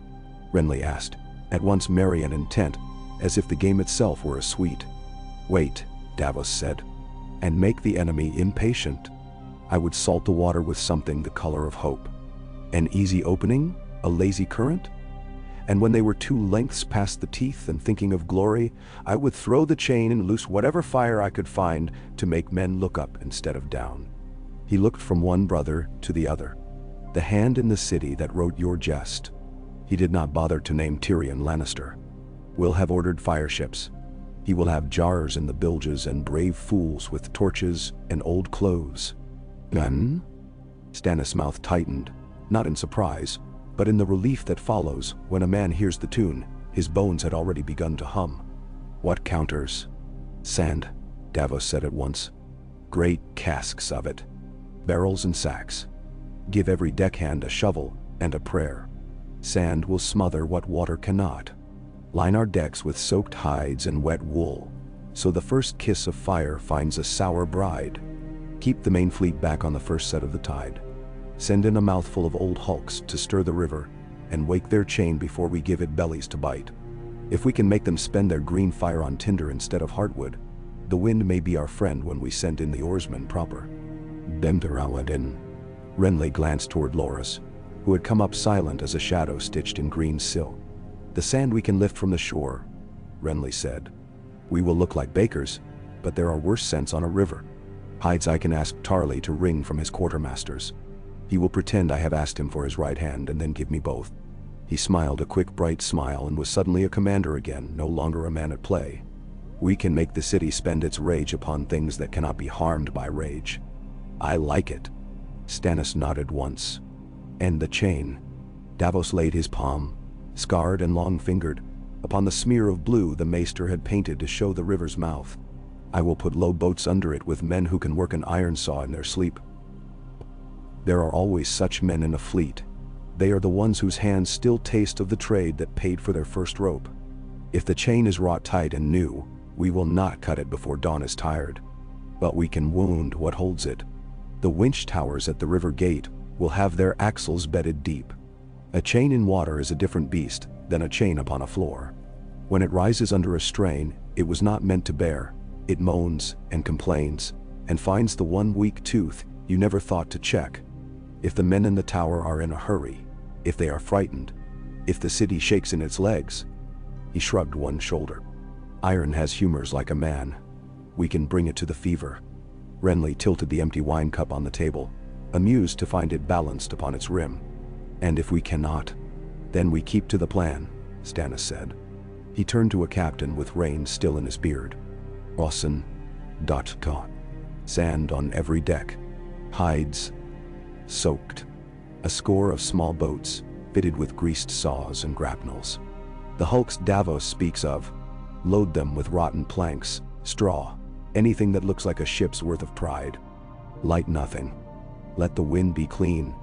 Renly asked, at once merry and intent, as if the game itself were a sweet. "Wait," Davos said, "and make the enemy impatient. I would salt the water with something the color of hope. An easy opening? A lazy current? And when they were 2 lengths past the teeth and thinking of glory, I would throw the chain and loose whatever fire I could find to make men look up instead of down." He looked from one brother to the other. "The hand in the city that wrote your jest." He did not bother to name Tyrion Lannister. "Will have ordered fire ships. He will have jars in the bilges and brave fools with torches and old clothes." "Gun?" Stannis' mouth tightened, not in surprise, but in the relief that follows when a man hears the tune. His bones had already begun to hum. "What counters?" "Sand," Davos said at once. "Great casks of it. Barrels and sacks. Give every deckhand a shovel and a prayer. Sand will smother what water cannot. Line our decks with soaked hides and wet wool, so the first kiss of fire finds a sour bride. Keep the main fleet back on the first set of the tide. Send in a mouthful of old hulks to stir the river and wake their chain before we give it bellies to bite. If we can make them spend their green fire on tinder instead of heartwood, the wind may be our friend when we send in the oarsmen proper." "Bemterawadin." Renly glanced toward Loras, who had come up silent as a shadow stitched in green silk. "The sand we can lift from the shore," Renly said. "We will look like bakers, but there are worse scents on a river. Hides I can ask Tarly to wring from his quartermasters. He will pretend I have asked him for his right hand and then give me both." He smiled a quick bright smile and was suddenly a commander again, no longer a man at play. "We can make the city spend its rage upon things that cannot be harmed by rage." "I like it." Stannis nodded once. "And the chain." Davos laid his palm, scarred and long-fingered, upon the smear of blue the maester had painted to show the river's mouth. "I will put low boats under it with men who can work an iron saw in their sleep. There are always such men in a fleet. They are the ones whose hands still taste of the trade that paid for their first rope. If the chain is wrought tight and new, we will not cut it before dawn is tired. But we can wound what holds it. The winch towers at the river gate will have their axles bedded deep. A chain in water is a different beast than a chain upon a floor. When it rises under a strain, it was not meant to bear. It moans and complains, and finds the one weak tooth you never thought to check. If the men in the tower are in a hurry, if they are frightened, if the city shakes in its legs," he shrugged one shoulder. "Iron has humors like a man. We can bring it to the fever." Renly tilted the empty wine cup on the table, amused to find it balanced upon its rim. "And if we cannot, then we keep to the plan," Stannis said. He turned to a captain with reins still in his beard. "Rossen, .com. Sand on every deck. Hides. Soaked. A score of small boats, fitted with greased saws and grapnels. The hulks Davos speaks of. Load them with rotten planks, straw, anything that looks like a ship's worth of pride. Light nothing. Let the wind be clean.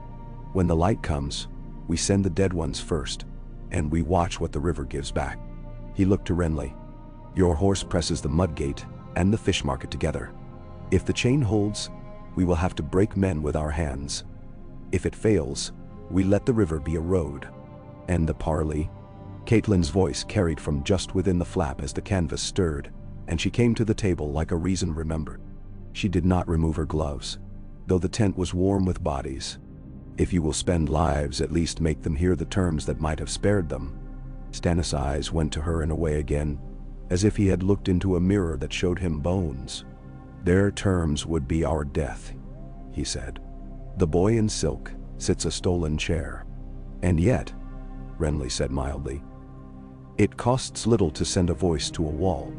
When the light comes, we send the dead ones first, and we watch what the river gives back." He looked to Renly. "Your horse presses the mud gate, and the fish market together. If the chain holds, we will have to break men with our hands. If it fails, we let the river be a road. And the parley? Catelyn's voice carried from just within the flap as the canvas stirred, and she came to the table like a reason remembered. She did not remove her gloves, though the tent was warm with bodies. If you will spend lives, at least make them hear the terms that might have spared them. Stannis' eyes went to her and away again, as if he had looked into a mirror that showed him bones. Their terms would be our death, he said. The boy in silk sits a stolen chair. And yet, Renly said mildly, it costs little to send a voice to a wall.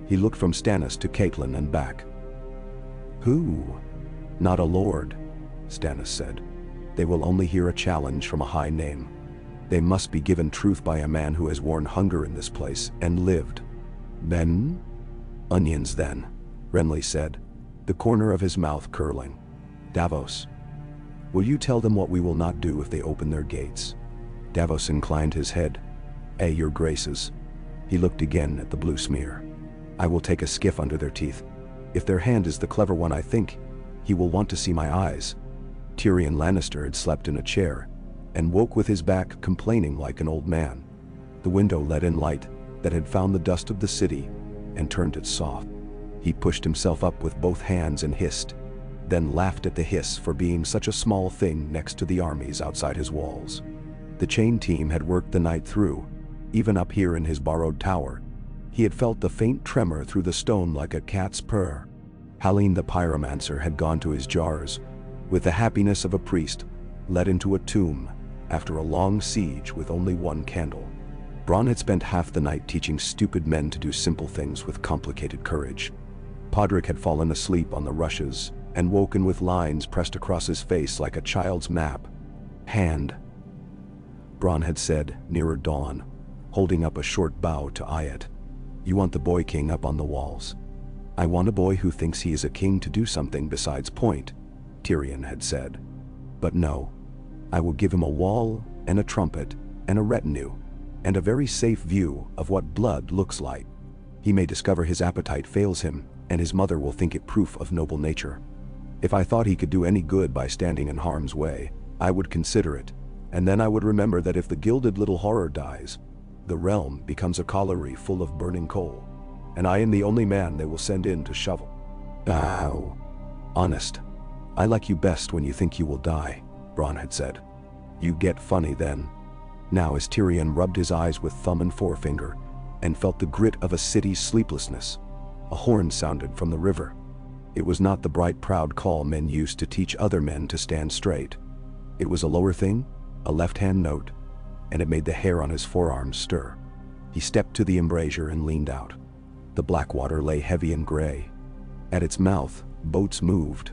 He looked from Stannis to Catelyn and back. Who? Not a lord, Stannis said. They will only hear a challenge from a high name. They must be given truth by a man who has worn hunger in this place and lived. Then? Onions then, Renly said, the corner of his mouth curling. Davos. Will you tell them what we will not do if they open their gates? Davos inclined his head. Your graces. He looked again at the blue smear. I will take a skiff under their teeth. If their hand is the clever one I think, he will want to see my eyes. Tyrion Lannister had slept in a chair, and woke with his back complaining like an old man. The window let in light that had found the dust of the city and turned it soft. He pushed himself up with both hands and hissed, then laughed at the hiss for being such a small thing next to the armies outside his walls. The chain team had worked the night through. Even up here in his borrowed tower, he had felt the faint tremor through the stone like a cat's purr. Hallyne the pyromancer had gone to his jars, with the happiness of a priest led into a tomb after a long siege with only one candle. Bronn had spent half the night teaching stupid men to do simple things with complicated courage. Podrick had fallen asleep on the rushes and woken with lines pressed across his face like a child's map. Hand, Bronn had said nearer dawn, holding up a short bow to eye it. You want the boy king up on the walls. I want a boy who thinks he is a king to do something besides point, Tyrion had said. But no, I will give him a wall and a trumpet and a retinue and a very safe view of what blood looks like. He may discover his appetite fails him, and his mother will think it proof of noble nature. If I thought he could do any good by standing in harm's way, I would consider it, and then I would remember that if the gilded little horror dies, the realm becomes a colliery full of burning coal, and I am the only man they will send in to shovel. Ow. Honest, I like you best when you think you will die, Bronn had said. You get funny then. Now as Tyrion rubbed his eyes with thumb and forefinger, and felt the grit of a city's sleeplessness, a horn sounded from the river. It was not the bright proud call men used to teach other men to stand straight. It was a lower thing, a left-hand note, and it made the hair on his forearms stir. He stepped to the embrasure and leaned out. The black water lay heavy and gray. At its mouth, boats moved.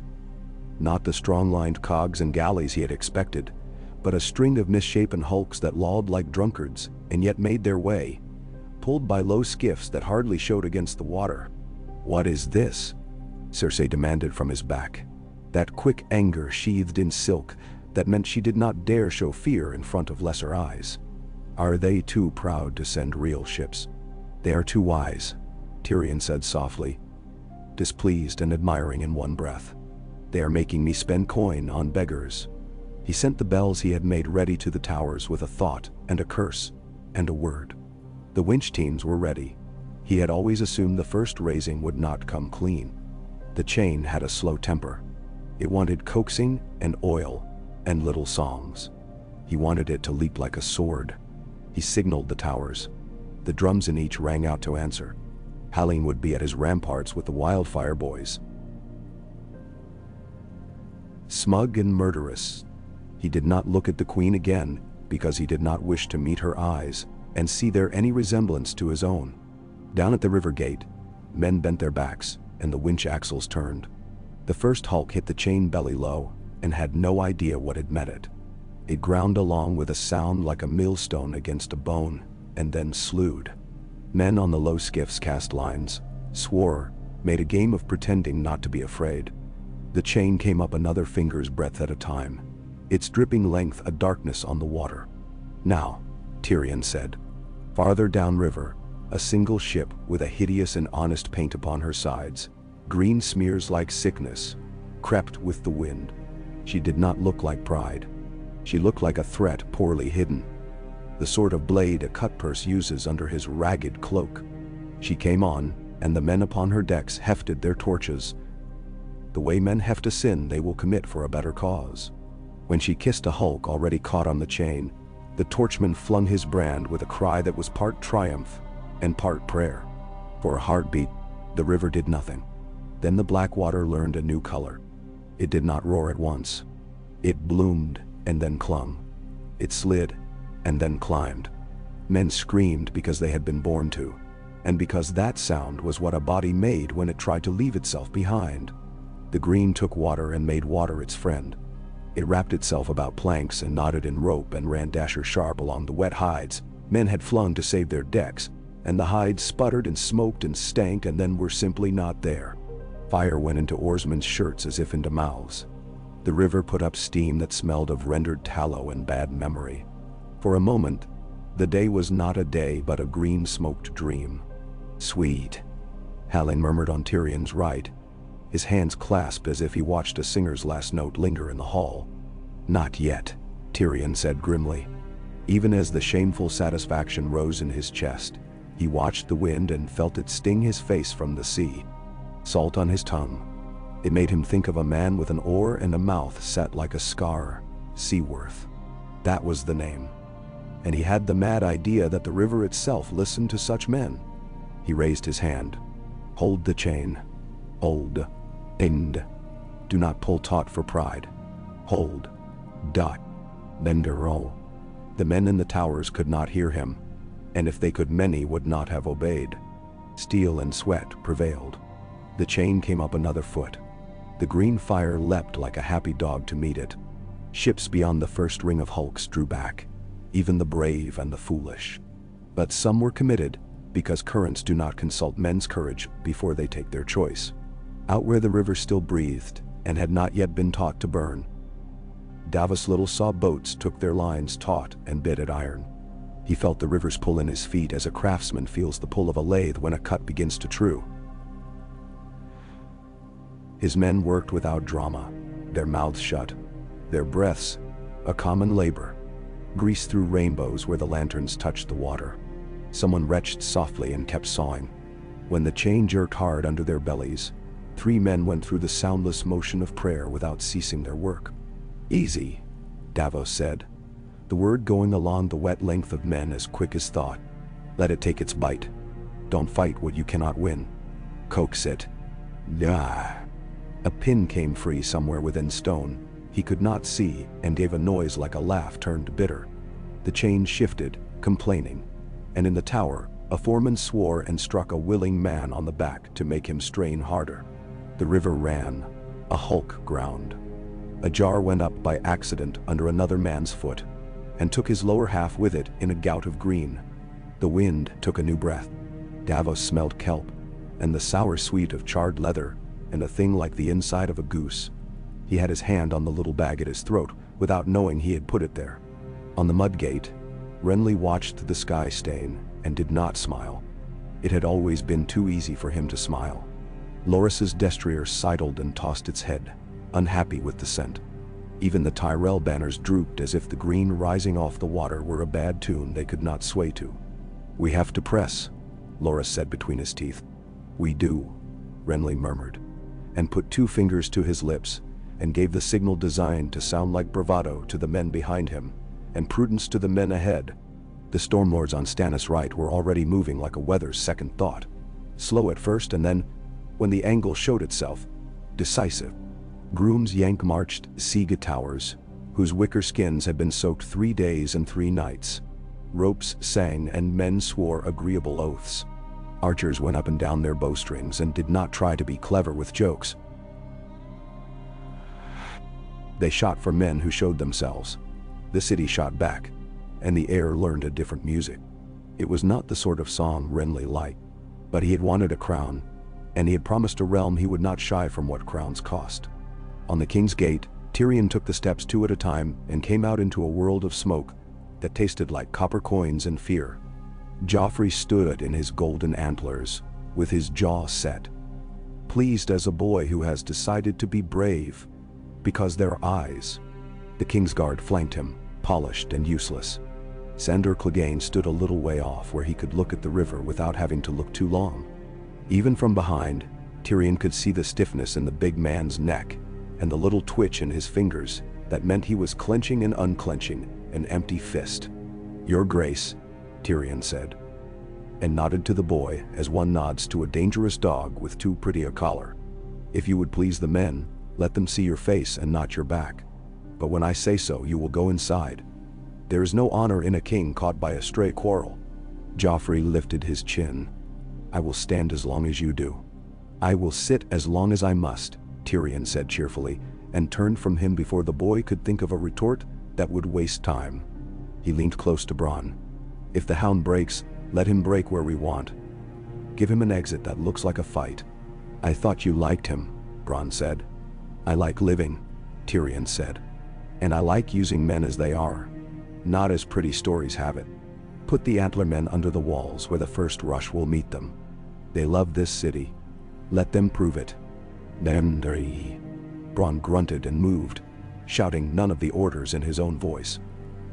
Not the strong-lined cogs and galleys he had expected, but a string of misshapen hulks that lolled like drunkards and yet made their way, pulled by low skiffs that hardly showed against the water. What is this? Cersei demanded from his back. That quick anger sheathed in silk that meant she did not dare show fear in front of lesser eyes. Are they too proud to send real ships? They are too wise, Tyrion said softly, displeased and admiring in one breath. They are making me spend coin on beggars. He sent the bells he had made ready to the towers with a thought and a curse and a word. The winch teams were ready. He had always assumed the first raising would not come clean. The chain had a slow temper. It wanted coaxing and oil and little songs. He wanted it to leap like a sword. He signaled the towers. The drums in each rang out to answer. Hallyne would be at his ramparts with the wildfire boys. Smug and murderous, he did not look at the queen again because he did not wish to meet her eyes and see there any resemblance to his own. Down at the river gate, men bent their backs and the winch axles turned. The first hulk hit the chain belly low and had no idea what had met it. It ground along with a sound like a millstone against a bone and then slewed. Men on the low skiffs cast lines, swore, made a game of pretending not to be afraid. The chain came up another finger's breadth at a time, its dripping length a darkness on the water. Now, Tyrion said. Farther downriver, A single ship with a hideous and honest paint upon her sides, green smears like sickness, crept with the wind. She did not look like pride. She looked like a threat poorly hidden, the sort of blade a cutpurse uses under his ragged cloak. She came on, and the men upon her decks hefted their torches, the way men heft a sin they will commit for a better cause. When she kissed a hulk already caught on the chain, the torchman flung his brand with a cry that was part triumph and part prayer. For a heartbeat, the river did nothing. Then the black water learned a new color. It did not roar at once. It bloomed and then clung. It slid and then climbed. Men screamed because they had been born to, and because that sound was what a body made when it tried to leave itself behind. The green took water and made water its friend. It wrapped itself about planks and knotted in rope and ran dasher sharp along the wet hides men had flung to save their decks, and the hides sputtered and smoked and stank and then were simply not there. Fire went into oarsmen's shirts as if into mouths. The river put up steam that smelled of rendered tallow and bad memory. For a moment, the day was not a day but a green smoked dream. Sweet, Halling murmured on Tyrion's right, his hands clasped as if he watched a singer's last note linger in the hall. Not yet, Tyrion said grimly. Even as the shameful satisfaction rose in his chest, he watched the wind and felt it sting his face from the sea. Salt on his tongue. It made him think of a man with an oar and a mouth set like a scar, Seaworth. That was the name. And he had the mad idea that the river itself listened to such men. He raised his hand. Hold the chain. Hold. End. Do not pull taut for pride. Hold. Dot. Bender. The men in the towers could not hear him, and if they could many would not have obeyed. Steel and sweat prevailed. The chain came up another foot. The green fire leapt like a happy dog to meet it. Ships beyond the first ring of hulks drew back, even the brave and the foolish. But some were committed, because currents do not consult men's courage before they take their choice. Out where the river still breathed, and had not yet been taught to burn, Davos Little saw boats took their lines taut and bit at iron. He felt the river's pull in his feet as a craftsman feels the pull of a lathe when a cut begins to true. His men worked without drama, their mouths shut, their breaths a common labor. Grease through rainbows where the lanterns touched the water. Someone retched softly and kept sawing. When the chain jerked hard under their bellies, 3 men went through the soundless motion of prayer without ceasing their work. Easy, Davos said, the word going along the wet length of men as quick as thought. Let it take its bite. Don't fight what you cannot win. Coax it. Ah. A pin came free somewhere within stone. He could not see and gave a noise like a laugh turned bitter. The chain shifted, complaining, and in the tower, a foreman swore and struck a willing man on the back to make him strain harder. The river ran. A hulk ground. A jar went up by accident under another man's foot, and took his lower half with it in a gout of green. The wind took a new breath. Davos smelled kelp, and the sour sweet of charred leather, and a thing like the inside of a goose. He had his hand on the little bag at his throat, without knowing he had put it there. On the mudgate, Renly watched the sky stain, and did not smile. It had always been too easy for him to smile. Loras's destrier sidled and tossed its head, unhappy with the scent. Even the Tyrell banners drooped as if the green rising off the water were a bad tune they could not sway to. We have to press, Loras said between his teeth. We do, Renly murmured, and put 2 fingers to his lips, and gave the signal designed to sound like bravado to the men behind him, and prudence to the men ahead. The Stormlords on Stannis' right were already moving like a weather's second thought. Slow at first and then, when the angle showed itself, decisive. Grooms Yank marched Siga towers, whose wicker skins had been soaked 3 days and 3 nights. Ropes sang and men swore agreeable oaths. Archers went up and down their bowstrings and did not try to be clever with jokes. They shot for men who showed themselves. The city shot back, and the air learned a different music. It was not the sort of song Renly liked, but he had wanted a crown, and he had promised a realm he would not shy from what crowns cost. On the King's Gate, Tyrion took the steps 2 at a time and came out into a world of smoke that tasted like copper coins and fear. Joffrey stood in his golden antlers, with his jaw set, pleased as a boy who has decided to be brave, because their eyes. The Kingsguard flanked him, polished and useless. Sandor Clegane stood a little way off where he could look at the river without having to look too long. Even from behind, Tyrion could see the stiffness in the big man's neck and the little twitch in his fingers that meant he was clenching and unclenching an empty fist. "Your Grace," Tyrion said, and nodded to the boy as one nods to a dangerous dog with too pretty a collar. "If you would please the men, let them see your face and not your back. But when I say so, you will go inside. There is no honor in a king caught by a stray quarrel." Joffrey lifted his chin. "I will stand as long as you do." "I will sit as long as I must," Tyrion said cheerfully, and turned from him before the boy could think of a retort that would waste time. He leaned close to Bronn. "If the hound breaks, let him break where we want. Give him an exit that looks like a fight." "I thought you liked him," Bronn said. "I like living," Tyrion said. "And I like using men as they are, not as pretty stories have it. Put the antler men under the walls where the first rush will meet them. They love this city. Let them prove it." "Nendri." Bronn grunted and moved, shouting none of the orders in his own voice.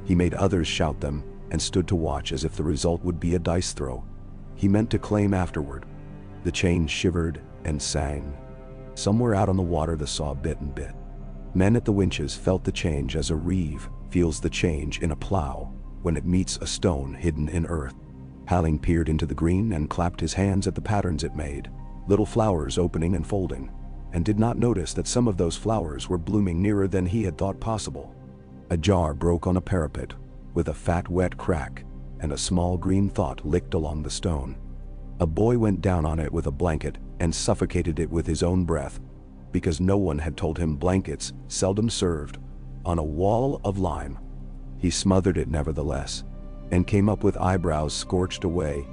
He made others shout them and stood to watch as if the result would be a dice throw. He meant to claim afterward. The chain shivered and sang. Somewhere out on the water the saw bit and bit. Men at the winches felt the change as a reeve feels the change in a plow when it meets a stone hidden in earth. Halling peered into the green and clapped his hands at the patterns it made, little flowers opening and folding, and did not notice that some of those flowers were blooming nearer than he had thought possible. A jar broke on a parapet, with a fat wet crack, and a small green thought licked along the stone. A boy went down on it with a blanket and suffocated it with his own breath, because no one had told him blankets seldom served on a wall of lime. He smothered it nevertheless, and came up with eyebrows scorched away,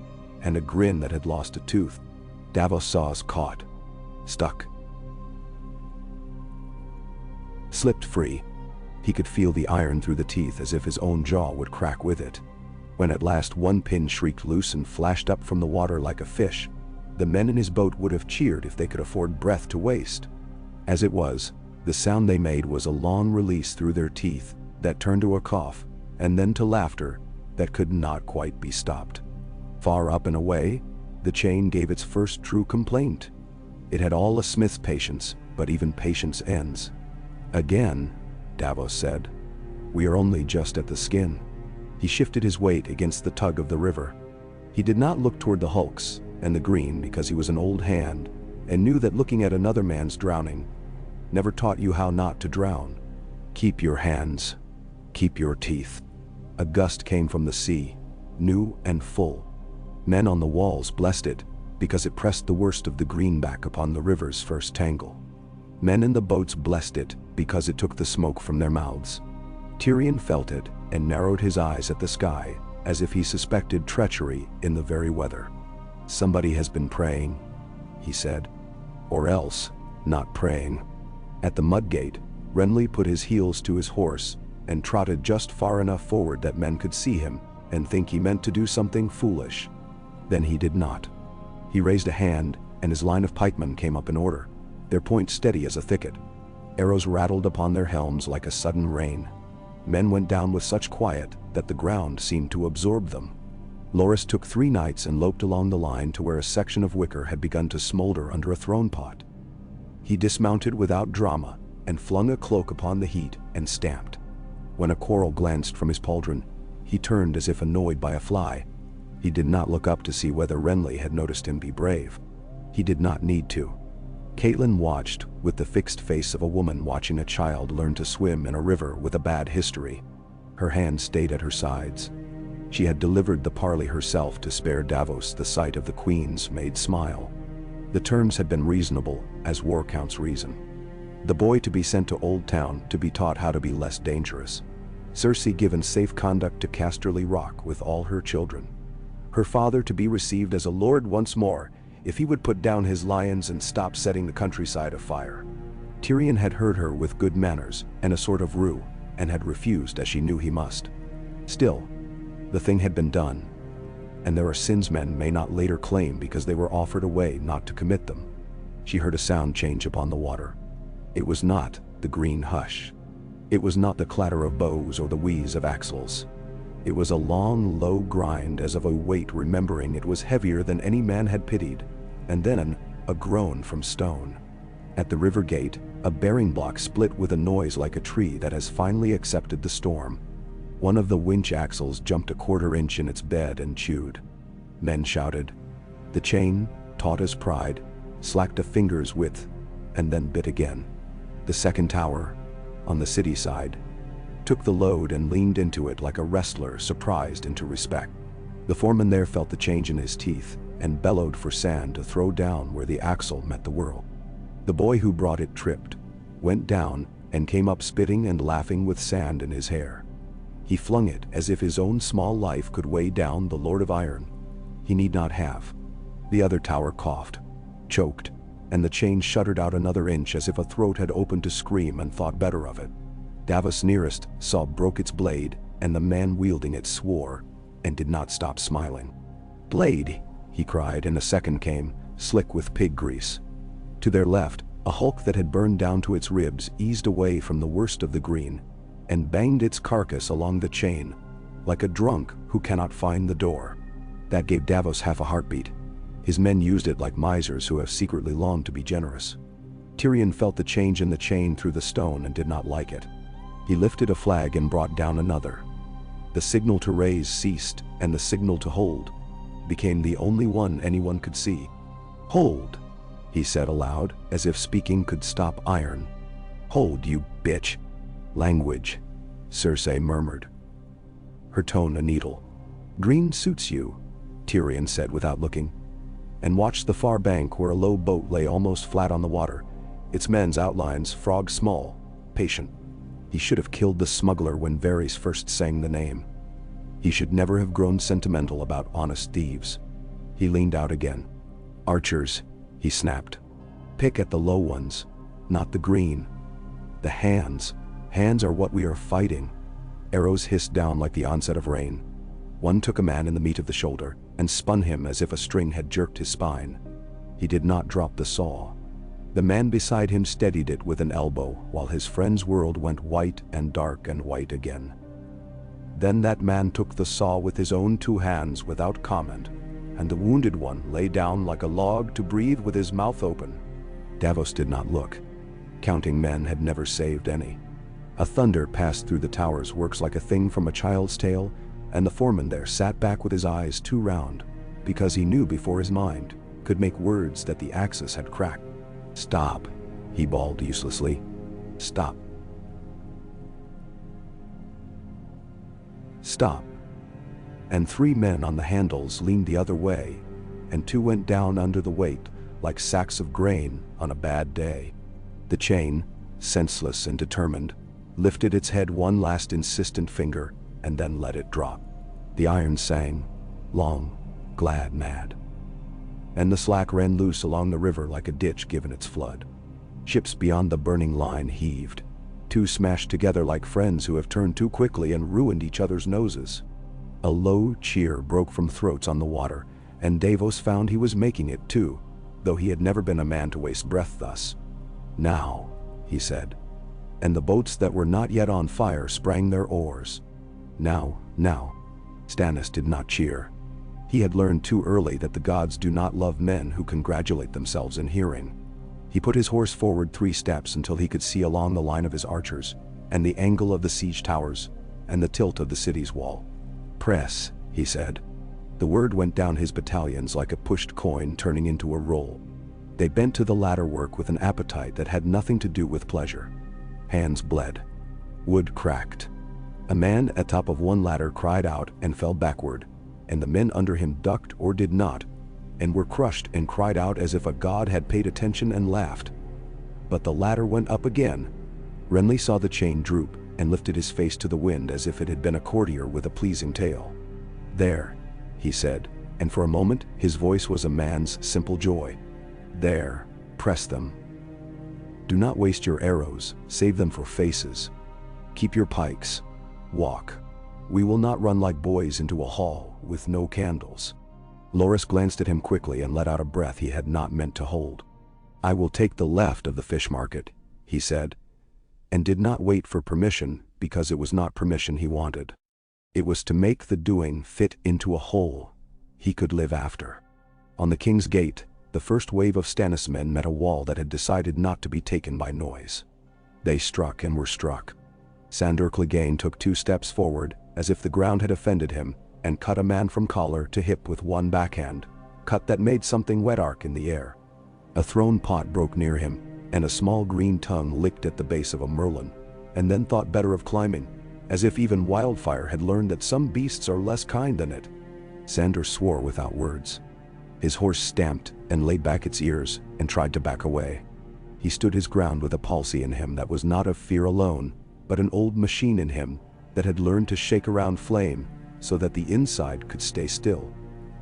and a grin that had lost a tooth. Davos saws caught, stuck, slipped free. He could feel the iron through the teeth as if his own jaw would crack with it. When at last one pin shrieked loose and flashed up from the water like a fish, the men in his boat would have cheered if they could afford breath to waste. As it was, the sound they made was a long release through their teeth that turned to a cough, and then to laughter that could not quite be stopped. Far up and away, the chain gave its first true complaint. It had all a smith's patience, but even patience ends. "Again," Davos said. "We are only just at the skin." He shifted his weight against the tug of the river. He did not look toward the hulks and the green because he was an old hand and knew that looking at another man's drowning never taught you how not to drown. "Keep your hands. Keep your teeth." A gust came from the sea, new and full. Men on the walls blessed it because it pressed the worst of the green back upon the river's first tangle. Men in the boats blessed it because it took the smoke from their mouths. Tyrion felt it and narrowed his eyes at the sky as if he suspected treachery in the very weather. "Somebody has been praying," he said. "Or else, not praying." At the mudgate, Renly put his heels to his horse and trotted just far enough forward that men could see him and think he meant to do something foolish. Then he did not. He raised a hand and his line of pikemen came up in order, their points steady as a thicket. Arrows rattled upon their helms like a sudden rain. Men went down with such quiet that the ground seemed to absorb them. Loras took 3 knights and loped along the line to where a section of wicker had begun to smolder under a throne pot. He dismounted without drama and flung a cloak upon the heat and stamped. When a quarrel glanced from his pauldron, he turned as if annoyed by a fly. He did not look up to see whether Renly had noticed him be brave. He did not need to. Catelyn watched with the fixed face of a woman watching a child learn to swim in a river with a bad history. Her hands stayed at her sides. She had delivered the parley herself to spare Davos the sight of the Queen's maid smile. The terms had been reasonable, as war counts reason. The boy to be sent to Old Town to be taught how to be less dangerous. Cersei given safe conduct to Casterly Rock with all her children. Her father to be received as a lord once more, if he would put down his lions and stop setting the countryside afire. Tyrion had heard her with good manners and a sort of rue, and had refused as she knew he must. Still, the thing had been done. and there are sins men may not later claim because they were offered a way not to commit them. She heard a sound change upon the water. It was not the green hush. It was not the clatter of bows or the wheeze of axles. It was a long, low grind as of a weight remembering it was heavier than any man had pitied, and then a groan from stone. At the river gate, a bearing block split with a noise like a tree that has finally accepted the storm. One of the winch axles jumped a quarter-inch in its bed and chewed. Men shouted. The chain, taut as pride, slacked a finger's width, and then bit again. The second tower, on the city side, took the load and leaned into it like a wrestler surprised into respect. The foreman there felt the change in his teeth and bellowed for sand to throw down where the axle met the whirl. The boy who brought it tripped, went down, and came up spitting and laughing with sand in his hair. He flung it as if his own small life could weigh down the Lord of Iron. He need not have. The other tower coughed, choked, and the chain shuddered out another inch as if a throat had opened to scream and thought better of it. Davos nearest saw broke its blade, and the man wielding it swore, and did not stop smiling. Blade, he cried, and a second came, slick with pig grease. To their left, a hulk that had burned down to its ribs eased away from the worst of the green, and banged its carcass along the chain, like a drunk who cannot find the door. That gave Davos half a heartbeat. His men used it like misers who have secretly longed to be generous. Tyrion felt the change in the chain through the stone and did not like it. He lifted a flag and brought down another. The signal to raise ceased, and the signal to hold became the only one anyone could see. Hold, he said aloud, as if speaking could stop iron. Hold, you bitch. Language, Cersei murmured, her tone a needle. Green suits you, Tyrion said without looking, and watched the far bank where a low boat lay almost flat on the water, its men's outlines frog small, patient. He should have killed the smuggler when Varys first sang the name. He should never have grown sentimental about honest thieves. He leaned out again. Archers, he snapped. Pick at the low ones, not the green. The hands. Hands are what we are fighting. Arrows hissed down like the onset of rain. One took a man in the meat of the shoulder and spun him as if a string had jerked his spine. He did not drop the saw. The man beside him steadied it with an elbow while his friend's world went white and dark and white again. Then that man took the saw with his own two hands without comment, and the wounded one lay down like a log to breathe with his mouth open. Davos did not look. Counting men had never saved any. A thunder passed through the tower's works like a thing from a child's tale, and the foreman there sat back with his eyes too round, because he knew before his mind could make words that the axis had cracked. Stop, he bawled uselessly. Stop. Stop. And 3 men on the handles leaned the other way, and 2 went down under the weight like sacks of grain on a bad day. The chain, senseless and determined, lifted its head one last insistent finger and then let it drop. The iron sang, long, glad, mad. And the slack ran loose along the river like a ditch given its flood. Ships beyond the burning line heaved. 2 smashed together like friends who have turned too quickly and ruined each other's noses. A low cheer broke from throats on the water, and Davos found he was making it too, though he had never been a man to waste breath thus. Now, he said. And the boats that were not yet on fire sprang their oars. Now. Stannis did not cheer. He had learned too early that the gods do not love men who congratulate themselves in hearing. He put his horse forward 3 steps until he could see along the line of his archers, and the angle of the siege towers, and the tilt of the city's wall. Press, he said. The word went down his battalions like a pushed coin turning into a roll. They bent to the ladder work with an appetite that had nothing to do with pleasure. Hands bled. Wood cracked. A man at top of one ladder cried out and fell backward, and the men under him ducked or did not, and were crushed and cried out as if a god had paid attention and laughed. But the ladder went up again. Renly saw the chain droop and lifted his face to the wind as if it had been a courtier with a pleasing tale. There, he said, and for a moment his voice was a man's simple joy. There, press them. Do not waste your arrows, save them for faces. Keep your pikes. Walk. We will not run like boys into a hall with no candles. Loras glanced at him quickly and let out a breath he had not meant to hold. I will take the left of the fish market, he said, and did not wait for permission because it was not permission he wanted. It was to make the doing fit into a hole he could live after. On the King's Gate, the first wave of Stannis men met a wall that had decided not to be taken by noise. They struck and were struck. Sandor Clegane took 2 steps forward, as if the ground had offended him, and cut a man from collar to hip with one backhand, cut that made something wet arc in the air. A thrown pot broke near him, and a small green tongue licked at the base of a merlon, and then thought better of climbing, as if even Wildfire had learned that some beasts are less kind than it. Sandor swore without words. His horse stamped and laid back its ears and tried to back away. He stood his ground with a palsy in him that was not of fear alone, but an old machine in him that had learned to shake around flame so that the inside could stay still.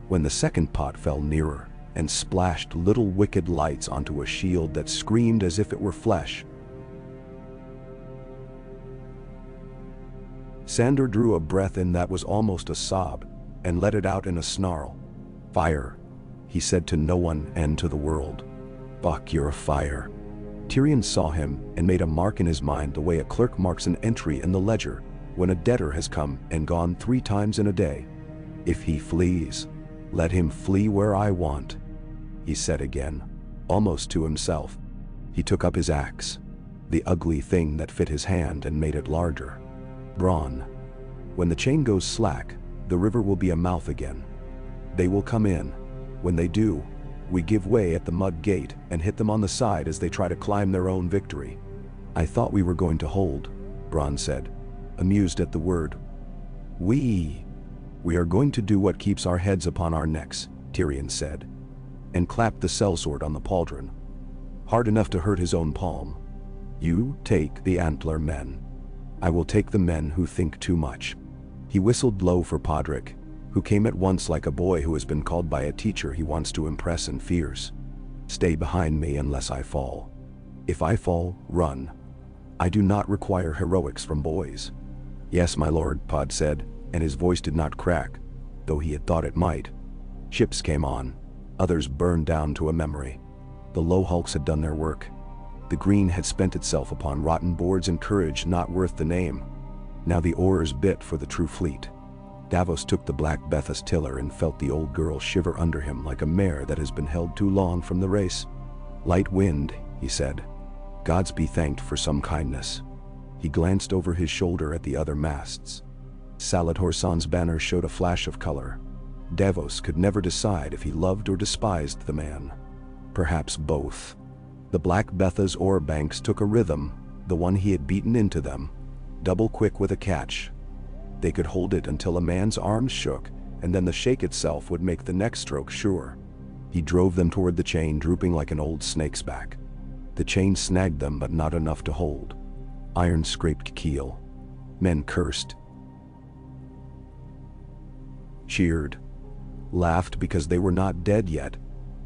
When the second pot fell nearer and splashed little wicked lights onto a shield that screamed as if it were flesh, Sandor drew a breath in that was almost a sob and let it out in a snarl. Fire, he said to no one and to the world. Fuck, you're a fire. Tyrion saw him and made a mark in his mind the way a clerk marks an entry in the ledger when a debtor has come and gone 3 times in a day. If he flees, let him flee where I want, he said again, almost to himself. He took up his axe, the ugly thing that fit his hand and made it larger. Bronn. When the chain goes slack, the river will be a mouth again. They will come in. When they do, we give way at the mud gate and hit them on the side as they try to climb their own victory. I thought we were going to hold, Bronn said, amused at the word. We are going to do what keeps our heads upon our necks, Tyrion said, and clapped the sellsword on the pauldron. Hard enough to hurt his own palm. You take the antler men. I will take the men who think too much. He whistled low for Podrick, who came at once like a boy who has been called by a teacher he wants to impress and fears. Stay behind me unless I fall. If I fall, run. I do not require heroics from boys. Yes, my lord, Pod said, and his voice did not crack, though he had thought it might. Ships came on. Others burned down to a memory. The low hulks had done their work. The green had spent itself upon rotten boards and courage not worth the name. Now the oars bit for the true fleet. Davos took the black Bethas tiller and felt the old girl shiver under him like a mare that has been held too long from the race. Light wind, he said. Gods be thanked for some kindness. He glanced over his shoulder at the other masts. Salad Horsan's banner showed a flash of color. Davos could never decide if he loved or despised the man. Perhaps both. The black Betha's oar banks took a rhythm, the one he had beaten into them, double quick with a catch. They could hold it until a man's arms shook, and then the shake itself would make the next stroke sure. He drove them toward the chain, drooping like an old snake's back. The chain snagged them, but not enough to hold. Iron scraped keel. Men cursed, cheered, laughed because they were not dead yet,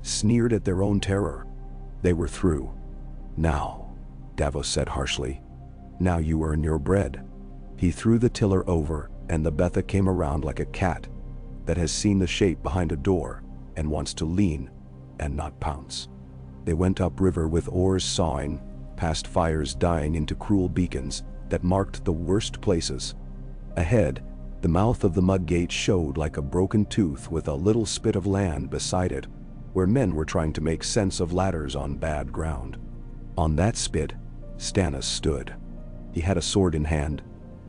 sneered at their own terror. They were through. Now, Davos said harshly, now you earn your bread. He threw the tiller over, and the Betha came around like a cat that has seen the shape behind a door and wants to lean and not pounce. They went upriver with oars sawing, past fires dying into cruel beacons that marked the worst places. Ahead, the mouth of the mud gate showed like a broken tooth with a little spit of land beside it, where men were trying to make sense of ladders on bad ground. On that spit, Stannis stood. He had a sword in hand.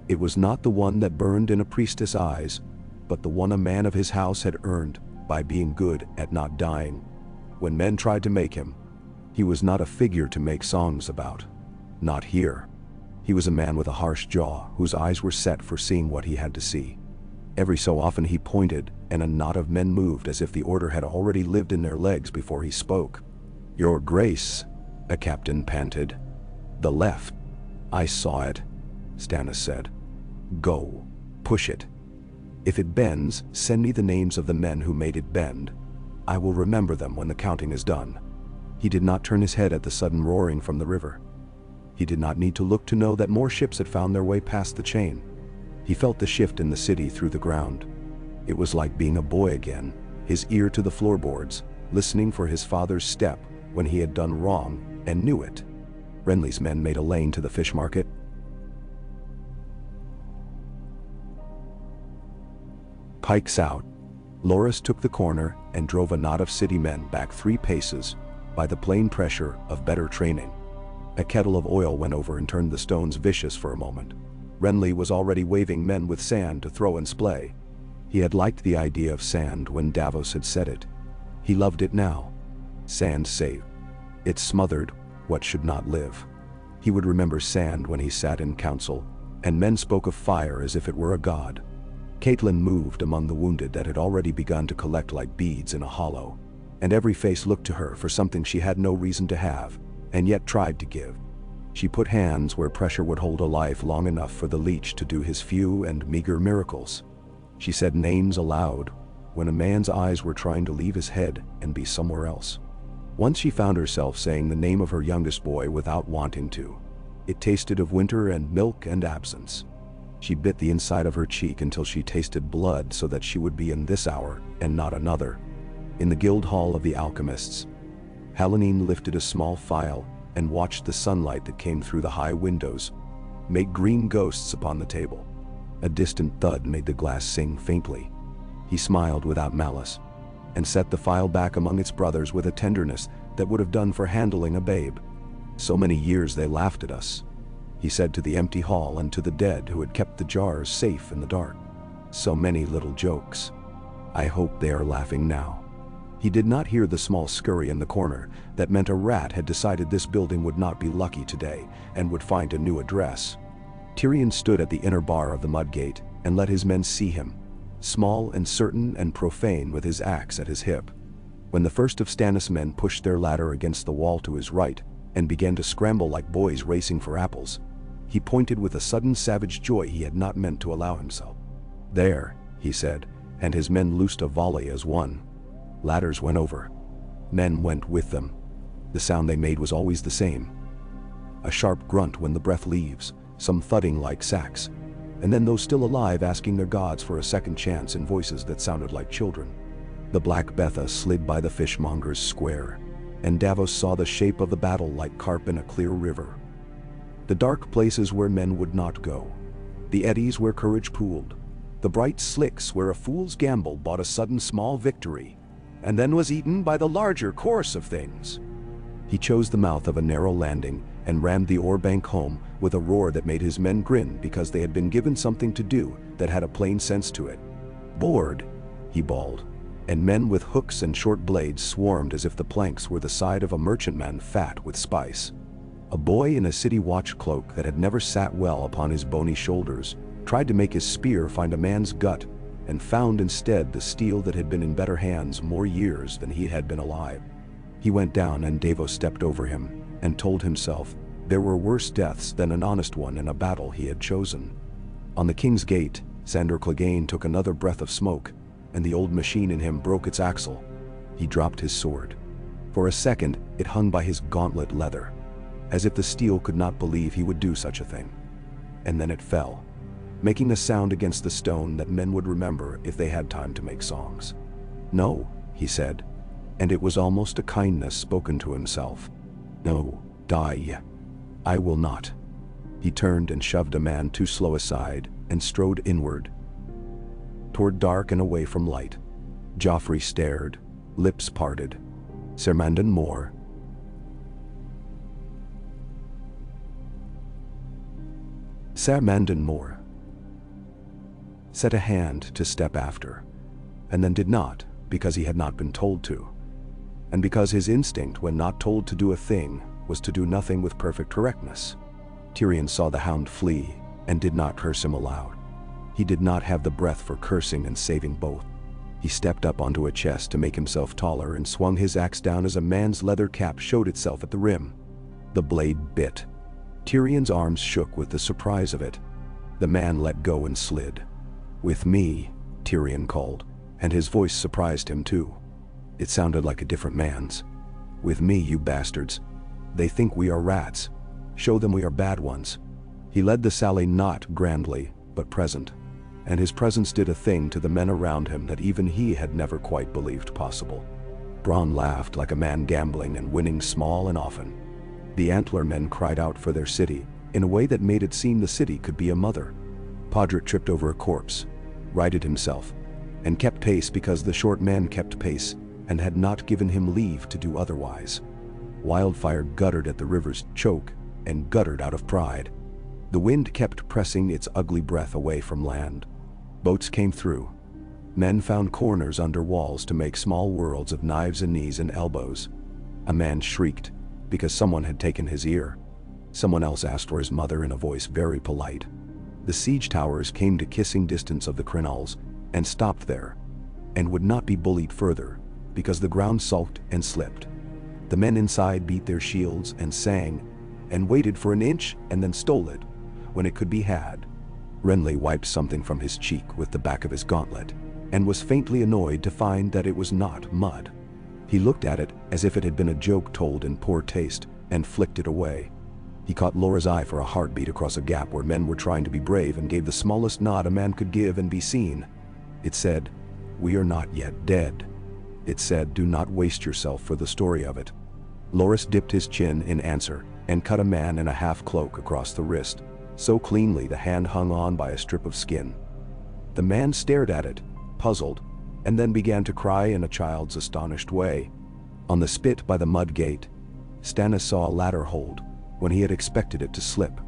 It was not the one that burned in a priestess' eyes, but the one a man of his house had earned by being good at not dying. When men tried to make him, he was not a figure to make songs about. Not here. He was a man with a harsh jaw, whose eyes were set for seeing what he had to see. Every so often he pointed, and a knot of men moved as if the order had already lived in their legs before he spoke. Your Grace, a captain panted. The left. I saw it, Stannis said. Go. Push it. If it bends, send me the names of the men who made it bend. I will remember them when the counting is done. He did not turn his head at the sudden roaring from the river. He did not need to look to know that more ships had found their way past the chain. He felt the shift in the city through the ground. It was like being a boy again, his ear to the floorboards, listening for his father's step when he had done wrong and knew it. Renly's men made a lane to the fish market. Pikes out. Loras took the corner and drove a knot of city men back 3 paces by the plain pressure of better training. A kettle of oil went over and turned the stones vicious for a moment. Renly was already waving men with sand to throw and splay. He had liked the idea of sand when Davos had said it. He loved it now. Sand saved. It smothered what should not live. He would remember sand when he sat in council, and men spoke of fire as if it were a god. Catelyn moved among the wounded that had already begun to collect like beads in a hollow, and every face looked to her for something she had no reason to have, and yet tried to give. She put hands where pressure would hold a life long enough for the leech to do his few and meager miracles. She said names aloud when a man's eyes were trying to leave his head and be somewhere else. Once she found herself saying the name of her youngest boy without wanting to. It tasted of winter and milk and absence. She bit the inside of her cheek until she tasted blood so that she would be in this hour and not another. In the guild hall of the alchemists, Hallanine lifted a small phial and watched the sunlight that came through the high windows make green ghosts upon the table. A distant thud made the glass sing faintly. He smiled without malice, and set the phial back among its brothers with a tenderness that would have done for handling a babe. So many years they laughed at us, he said to the empty hall and to the dead who had kept the jars safe in the dark. So many little jokes. I hope they are laughing now. He did not hear the small scurry in the corner that meant a rat had decided this building would not be lucky today and would find a new address. Tyrion stood at the inner bar of the mudgate and let his men see him, small and certain and profane with his axe at his hip. When the first of Stannis' men pushed their ladder against the wall to his right and began to scramble like boys racing for apples, he pointed with a sudden savage joy he had not meant to allow himself. There, he said, and his men loosed a volley as one. Ladders went over. Men went with them. The sound they made was always the same. A sharp grunt when the breath leaves, some thudding like sacks, and then those still alive asking their gods for a second chance in voices that sounded like children. The Black Betha slid by the fishmonger's square, and Davos saw the shape of the battle like carp in a clear river. The dark places where men would not go, the eddies where courage pooled, the bright slicks where a fool's gamble bought a sudden small victory, and then was eaten by the larger course of things. He chose the mouth of a narrow landing and rammed the ore bank home with a roar that made his men grin because they had been given something to do that had a plain sense to it. Board, he bawled, and men with hooks and short blades swarmed as if the planks were the side of a merchantman fat with spice. A boy in a city watch cloak that had never sat well upon his bony shoulders tried to make his spear find a man's gut and found instead the steel that had been in better hands more years than he had been alive. He went down and Davos stepped over him and told himself there were worse deaths than an honest one in a battle he had chosen. On the King's Gate, Sandor Clegane took another breath of smoke, and the old machine in him broke its axle. He dropped his sword. For a second, it hung by his gauntlet leather, as if the steel could not believe he would do such a thing. And then it fell, making a sound against the stone that men would remember if they had time to make songs. No, he said, and it was almost a kindness spoken to himself. No, die. I will not. He turned and shoved a man too slow aside and strode inward, toward dark and away from light. Joffrey stared, lips parted. Ser Mandon Moore. Ser Mandon Moore set a hand to step after, and then did not because he had not been told to, and because his instinct when not told to do a thing was to do nothing with perfect correctness. Tyrion saw the hound flee and did not curse him aloud. He did not have the breath for cursing and saving both. He stepped up onto a chest to make himself taller and swung his axe down as a man's leather cap showed itself at the rim. The blade bit. Tyrion's arms shook with the surprise of it. The man let go and slid. "With me," Tyrion called, and his voice surprised him too. It sounded like a different man's. "With me, you bastards. They think we are rats. Show them we are bad ones." He led the sally not grandly, but present. and his presence did a thing to the men around him that even he had never quite believed possible. Bronn laughed like a man gambling and winning small and often. The Antler men cried out for their city in a way that made it seem the city could be a mother. Podrick tripped over a corpse, righted himself, and kept pace because the short man kept pace and had not given him leave to do otherwise. Wildfire guttered at the river's choke and guttered out of pride. The wind kept pressing its ugly breath away from land. Boats came through. Men found corners under walls to make small worlds of knives and knees and elbows. A man shrieked because someone had taken his ear. Someone else asked for his mother in a voice very polite. The siege towers came to kissing distance of the crenels and stopped there, and would not be bullied further because the ground sulked and slipped. The men inside beat their shields and sang and waited for an inch and then stole it when it could be had. Renly wiped something from his cheek with the back of his gauntlet and was faintly annoyed to find that it was not mud. He looked at it as if it had been a joke told in poor taste and flicked it away. He caught Laura's eye for a heartbeat across a gap where men were trying to be brave and gave the smallest nod a man could give and be seen. It said, "We are not yet dead." It said, "Do not waste yourself for the story of it." Loras dipped his chin in answer and cut a man in a half-cloak across the wrist, so cleanly the hand hung on by a strip of skin. The man stared at it, puzzled, and then began to cry in a child's astonished way. On the spit by the mud gate, Stannis saw a ladder hold when he had expected it to slip.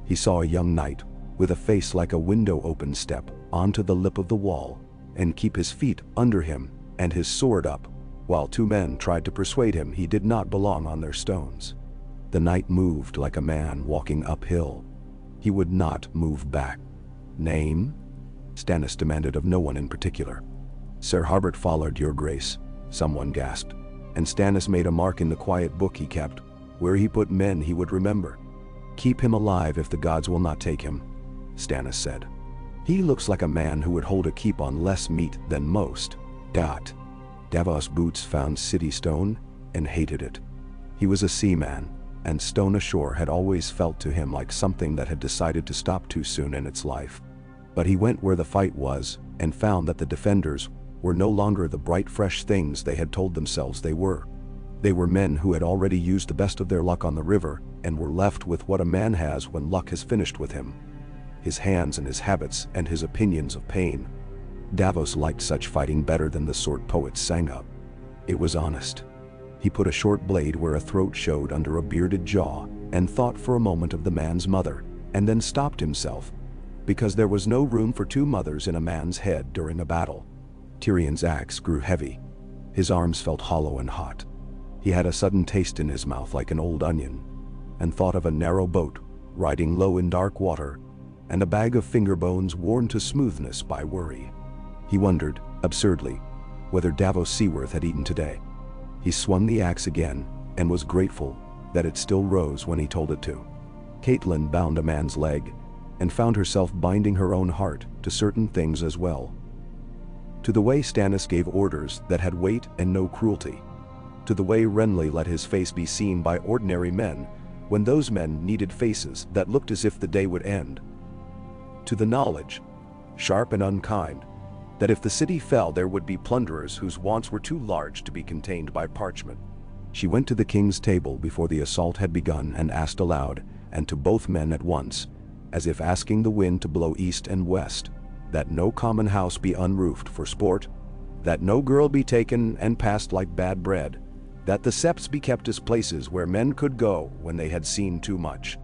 He saw a young knight, with a face like a window-open step, onto the lip of the wall, and keep his feet under him and his sword up, while two men tried to persuade him he did not belong on their stones. The knight moved like a man walking uphill. He would not move back. "Name?" Stannis demanded of no one in particular. "Sir Harbert Follard, your grace," someone gasped, and Stannis made a mark in the quiet book he kept, where he put men he would remember. "Keep him alive if the gods will not take him," Stannis said. "He looks like a man who would hold a keep on less meat than most." Davos Boots found city stone and hated it. He was a seaman, and stone ashore had always felt to him like something that had decided to stop too soon in its life. But he went where the fight was and found that the defenders were no longer the bright fresh things they had told themselves they were. They were men who had already used the best of their luck on the river and were left with what a man has when luck has finished with him: his hands and his habits and his opinions of pain. Davos liked such fighting better than the sword poets sang of. It was honest. He put a short blade where a throat showed under a bearded jaw and thought for a moment of the man's mother, and then stopped himself, because there was no room for two mothers in a man's head during a battle. Tyrion's axe grew heavy. His arms felt hollow and hot. He had a sudden taste in his mouth like an old onion, and thought of a narrow boat riding low in dark water, and a bag of finger bones worn to smoothness by worry. He wondered, absurdly, whether Davos Seaworth had eaten today. He swung the axe again and was grateful that it still rose when he told it to. Catelyn bound a man's leg and found herself binding her own heart to certain things as well. To the way Stannis gave orders that had weight and no cruelty. To the way Renly let his face be seen by ordinary men when those men needed faces that looked as if the day would end. To the knowledge, sharp and unkind, that if the city fell there would be plunderers whose wants were too large to be contained by parchment. She went to the king's table before the assault had begun and asked aloud, and to both men at once, as if asking the wind to blow east and west, that no common house be unroofed for sport, that no girl be taken and passed like bad bread, that the septs be kept as places where men could go when they had seen too much.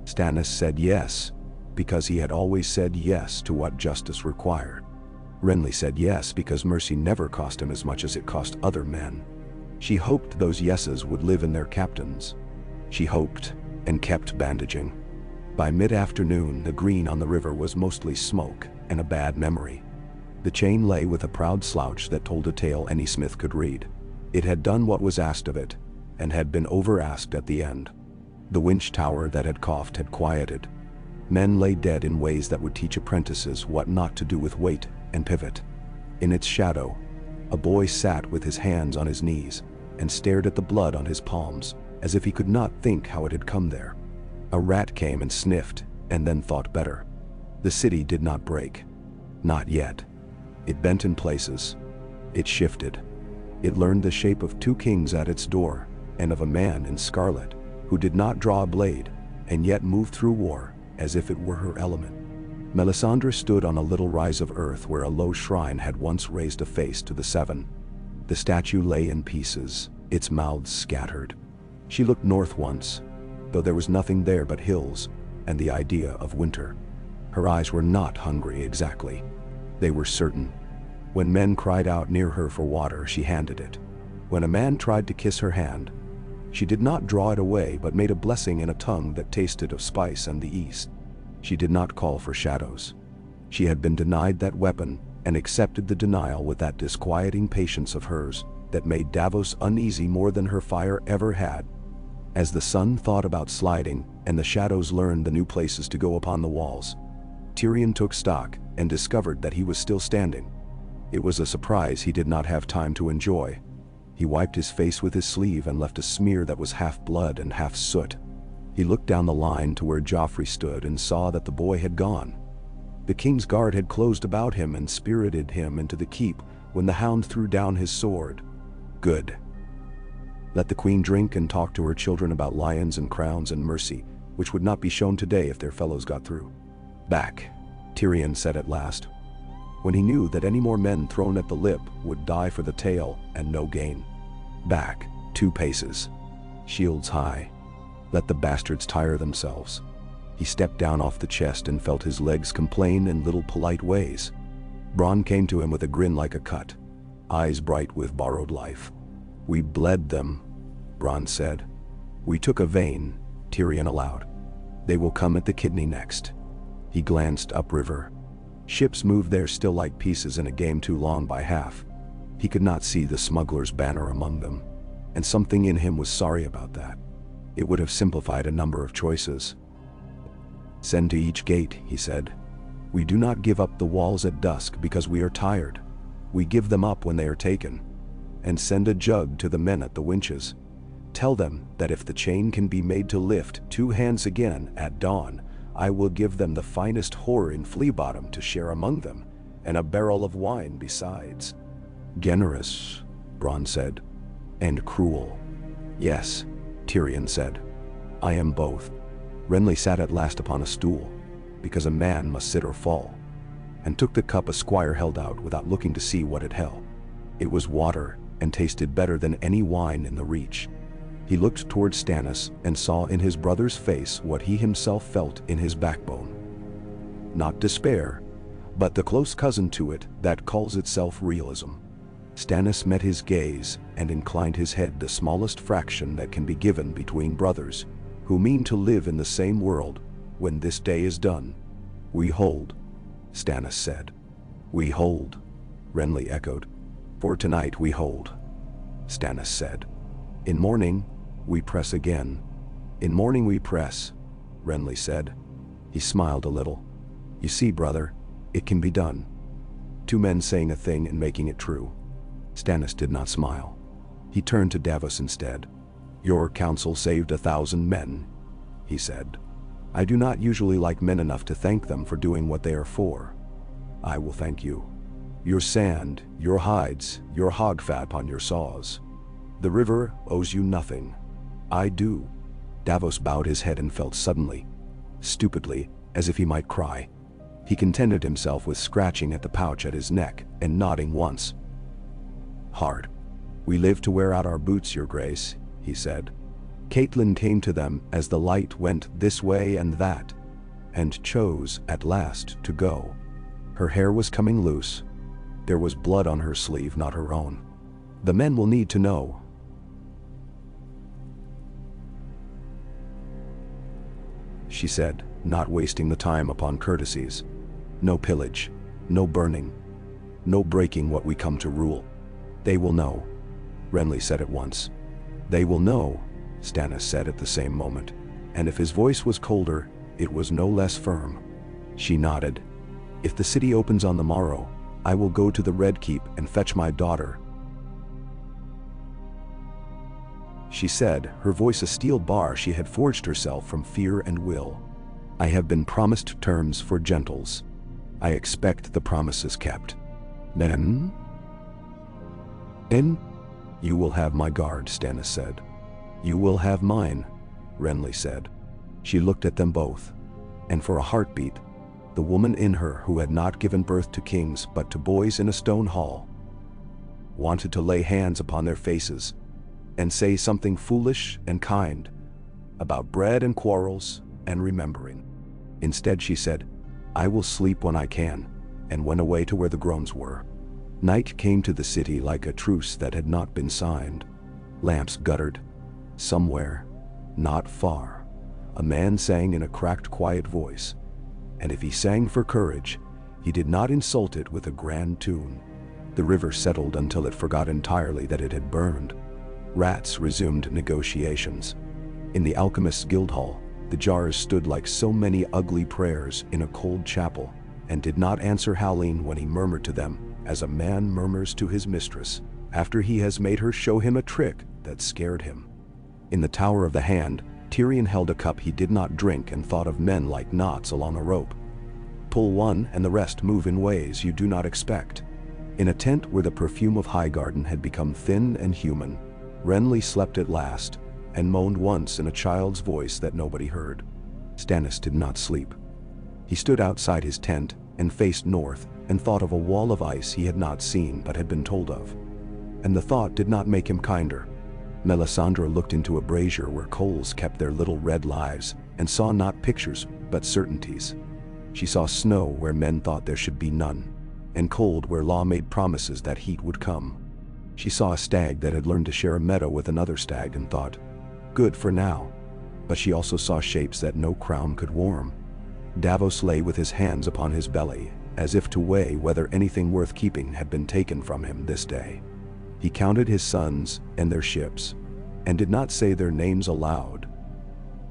Stannis said yes, because he had always said yes to what justice required. Renly said yes because mercy never cost him as much as it cost other men. She hoped those yeses would live in their captains. She hoped and kept bandaging. By mid-afternoon, the green on the river was mostly smoke and a bad memory. The chain lay with a proud slouch that told a tale any smith could read. It had done what was asked of it, and had been over-asked at the end. The winch tower that had coughed had quieted. Men lay dead in ways that would teach apprentices what not to do with weight and pivot. In its shadow, a boy sat with his hands on his knees and stared at the blood on his palms, as if he could not think how it had come there. A rat came and sniffed, and then thought better. The city did not break. Not yet. It bent in places. It shifted. It learned the shape of two kings at its door, and of a man in scarlet, who did not draw a blade, and yet moved through war, as if it were her element. Melisandre stood on a little rise of earth where a low shrine had once raised a face to the seven. The statue lay in pieces, its mouths scattered. She looked north once, though there was nothing there but hills and the idea of winter. Her eyes were not hungry exactly. They were certain. When men cried out near her for water, she handed it. When a man tried to kiss her hand, she did not draw it away but made a blessing in a tongue that tasted of spice and the east. She did not call for shadows. She had been denied that weapon and accepted the denial with that disquieting patience of hers that made Davos uneasy more than her fire ever had. As the sun thought about sliding and the shadows learned the new places to go upon the walls, Tyrion took stock and discovered that he was still standing. It was a surprise he did not have time to enjoy. He wiped his face with his sleeve and left a smear that was half blood and half soot. He looked down the line to where Joffrey stood and saw that the boy had gone. The king's guard had closed about him and spirited him into the keep when the hound threw down his sword. Good. Let the queen drink and talk to her children about lions and crowns and mercy, which would not be shown today if their fellows got through. Back, Tyrion said at last, when he knew that any more men thrown at the lip would die for the tail and no gain. Back, 2 paces. Shields high. Let the bastards tire themselves. He stepped down off the chest and felt his legs complain in little polite ways. Bronn came to him with a grin like a cut, eyes bright with borrowed life. We bled them, Bronn said. We took a vein, Tyrion allowed. They will come at the kidney next. He glanced upriver. Ships moved there still like pieces in a game too long by half. He could not see the smuggler's banner among them, and something in him was sorry about that. It would have simplified a number of choices. Send to each gate, he said. We do not give up the walls at dusk because we are tired. We give them up when they are taken. And send a jug to the men at the winches. Tell them that if the chain can be made to lift 2 hands again at dawn, I will give them the finest whore in Flea Bottom to share among them, and a barrel of wine besides. Generous, Bronn said, and cruel. Yes, Tyrion said. I am both. Renly sat at last upon a stool, because a man must sit or fall, and took the cup a squire held out without looking to see what it held. It was water, and tasted better than any wine in the Reach. He looked toward Stannis and saw in his brother's face what he himself felt in his backbone. Not despair, but the close cousin to it that calls itself realism. Stannis met his gaze and inclined his head the smallest fraction that can be given between brothers who mean to live in the same world when this day is done. We hold, Stannis said. We hold, Renly echoed. For tonight we hold, Stannis said. In morning, we press again. In morning we press, Renly said. He smiled a little. You see, brother, it can be done. 2 men saying a thing and making it true. Stannis did not smile. He turned to Davos instead. Your counsel saved 1,000 men, he said. I do not usually like men enough to thank them for doing what they are for. I will thank you. Your sand, your hides, your hog fat upon your saws. The river owes you nothing. I do. Davos bowed his head and felt suddenly, stupidly, as if he might cry. He contented himself with scratching at the pouch at his neck and nodding once. Hard. We live to wear out our boots, your grace, he said. Catelyn came to them as the light went this way and that, and chose, at last, to go. Her hair was coming loose. There was blood on her sleeve, not her own. The men will need to know. She said, not wasting the time upon courtesies. No pillage, no burning, no breaking what we come to rule. They will know, Renly said at once. They will know, Stannis said at the same moment, and if his voice was colder, it was no less firm. She nodded. If the city opens on the morrow, I will go to the Red Keep and fetch my daughter. She said, her voice a steel bar she had forged herself from fear and will. I have been promised terms for gentles. I expect the promise is kept. Then? You will have my guard, Stannis said. You will have mine, Renly said. She looked at them both, and for a heartbeat, the woman in her who had not given birth to kings but to boys in a stone hall wanted to lay hands upon their faces and say something foolish and kind about bread and quarrels and remembering. Instead she said, I will sleep when I can, and went away to where the groans were. Night came to the city like a truce that had not been signed. Lamps guttered. Somewhere, not far, a man sang in a cracked, quiet voice, and if he sang for courage, he did not insult it with a grand tune. The river settled until it forgot entirely that it had burned. Rats resumed negotiations. In the alchemist's guild hall, the jars stood like so many ugly prayers in a cold chapel, and did not answer Howleen when he murmured to them, as a man murmurs to his mistress, after he has made her show him a trick that scared him. In the Tower of the Hand, Tyrion held a cup he did not drink and thought of men like knots along a rope. Pull one and the rest move in ways you do not expect. In a tent where the perfume of Highgarden had become thin and human, Renly slept at last, and moaned once in a child's voice that nobody heard. Stannis did not sleep. He stood outside his tent and faced north and thought of a wall of ice he had not seen but had been told of. And the thought did not make him kinder. Melisandre looked into a brazier where coals kept their little red lives and saw not pictures but certainties. She saw snow where men thought there should be none, and cold where law made promises that heat would come. She saw a stag that had learned to share a meadow with another stag and thought, good for now. But she also saw shapes that no crown could warm. Davos lay with his hands upon his belly, as if to weigh whether anything worth keeping had been taken from him this day. He counted his sons and their ships, and did not say their names aloud,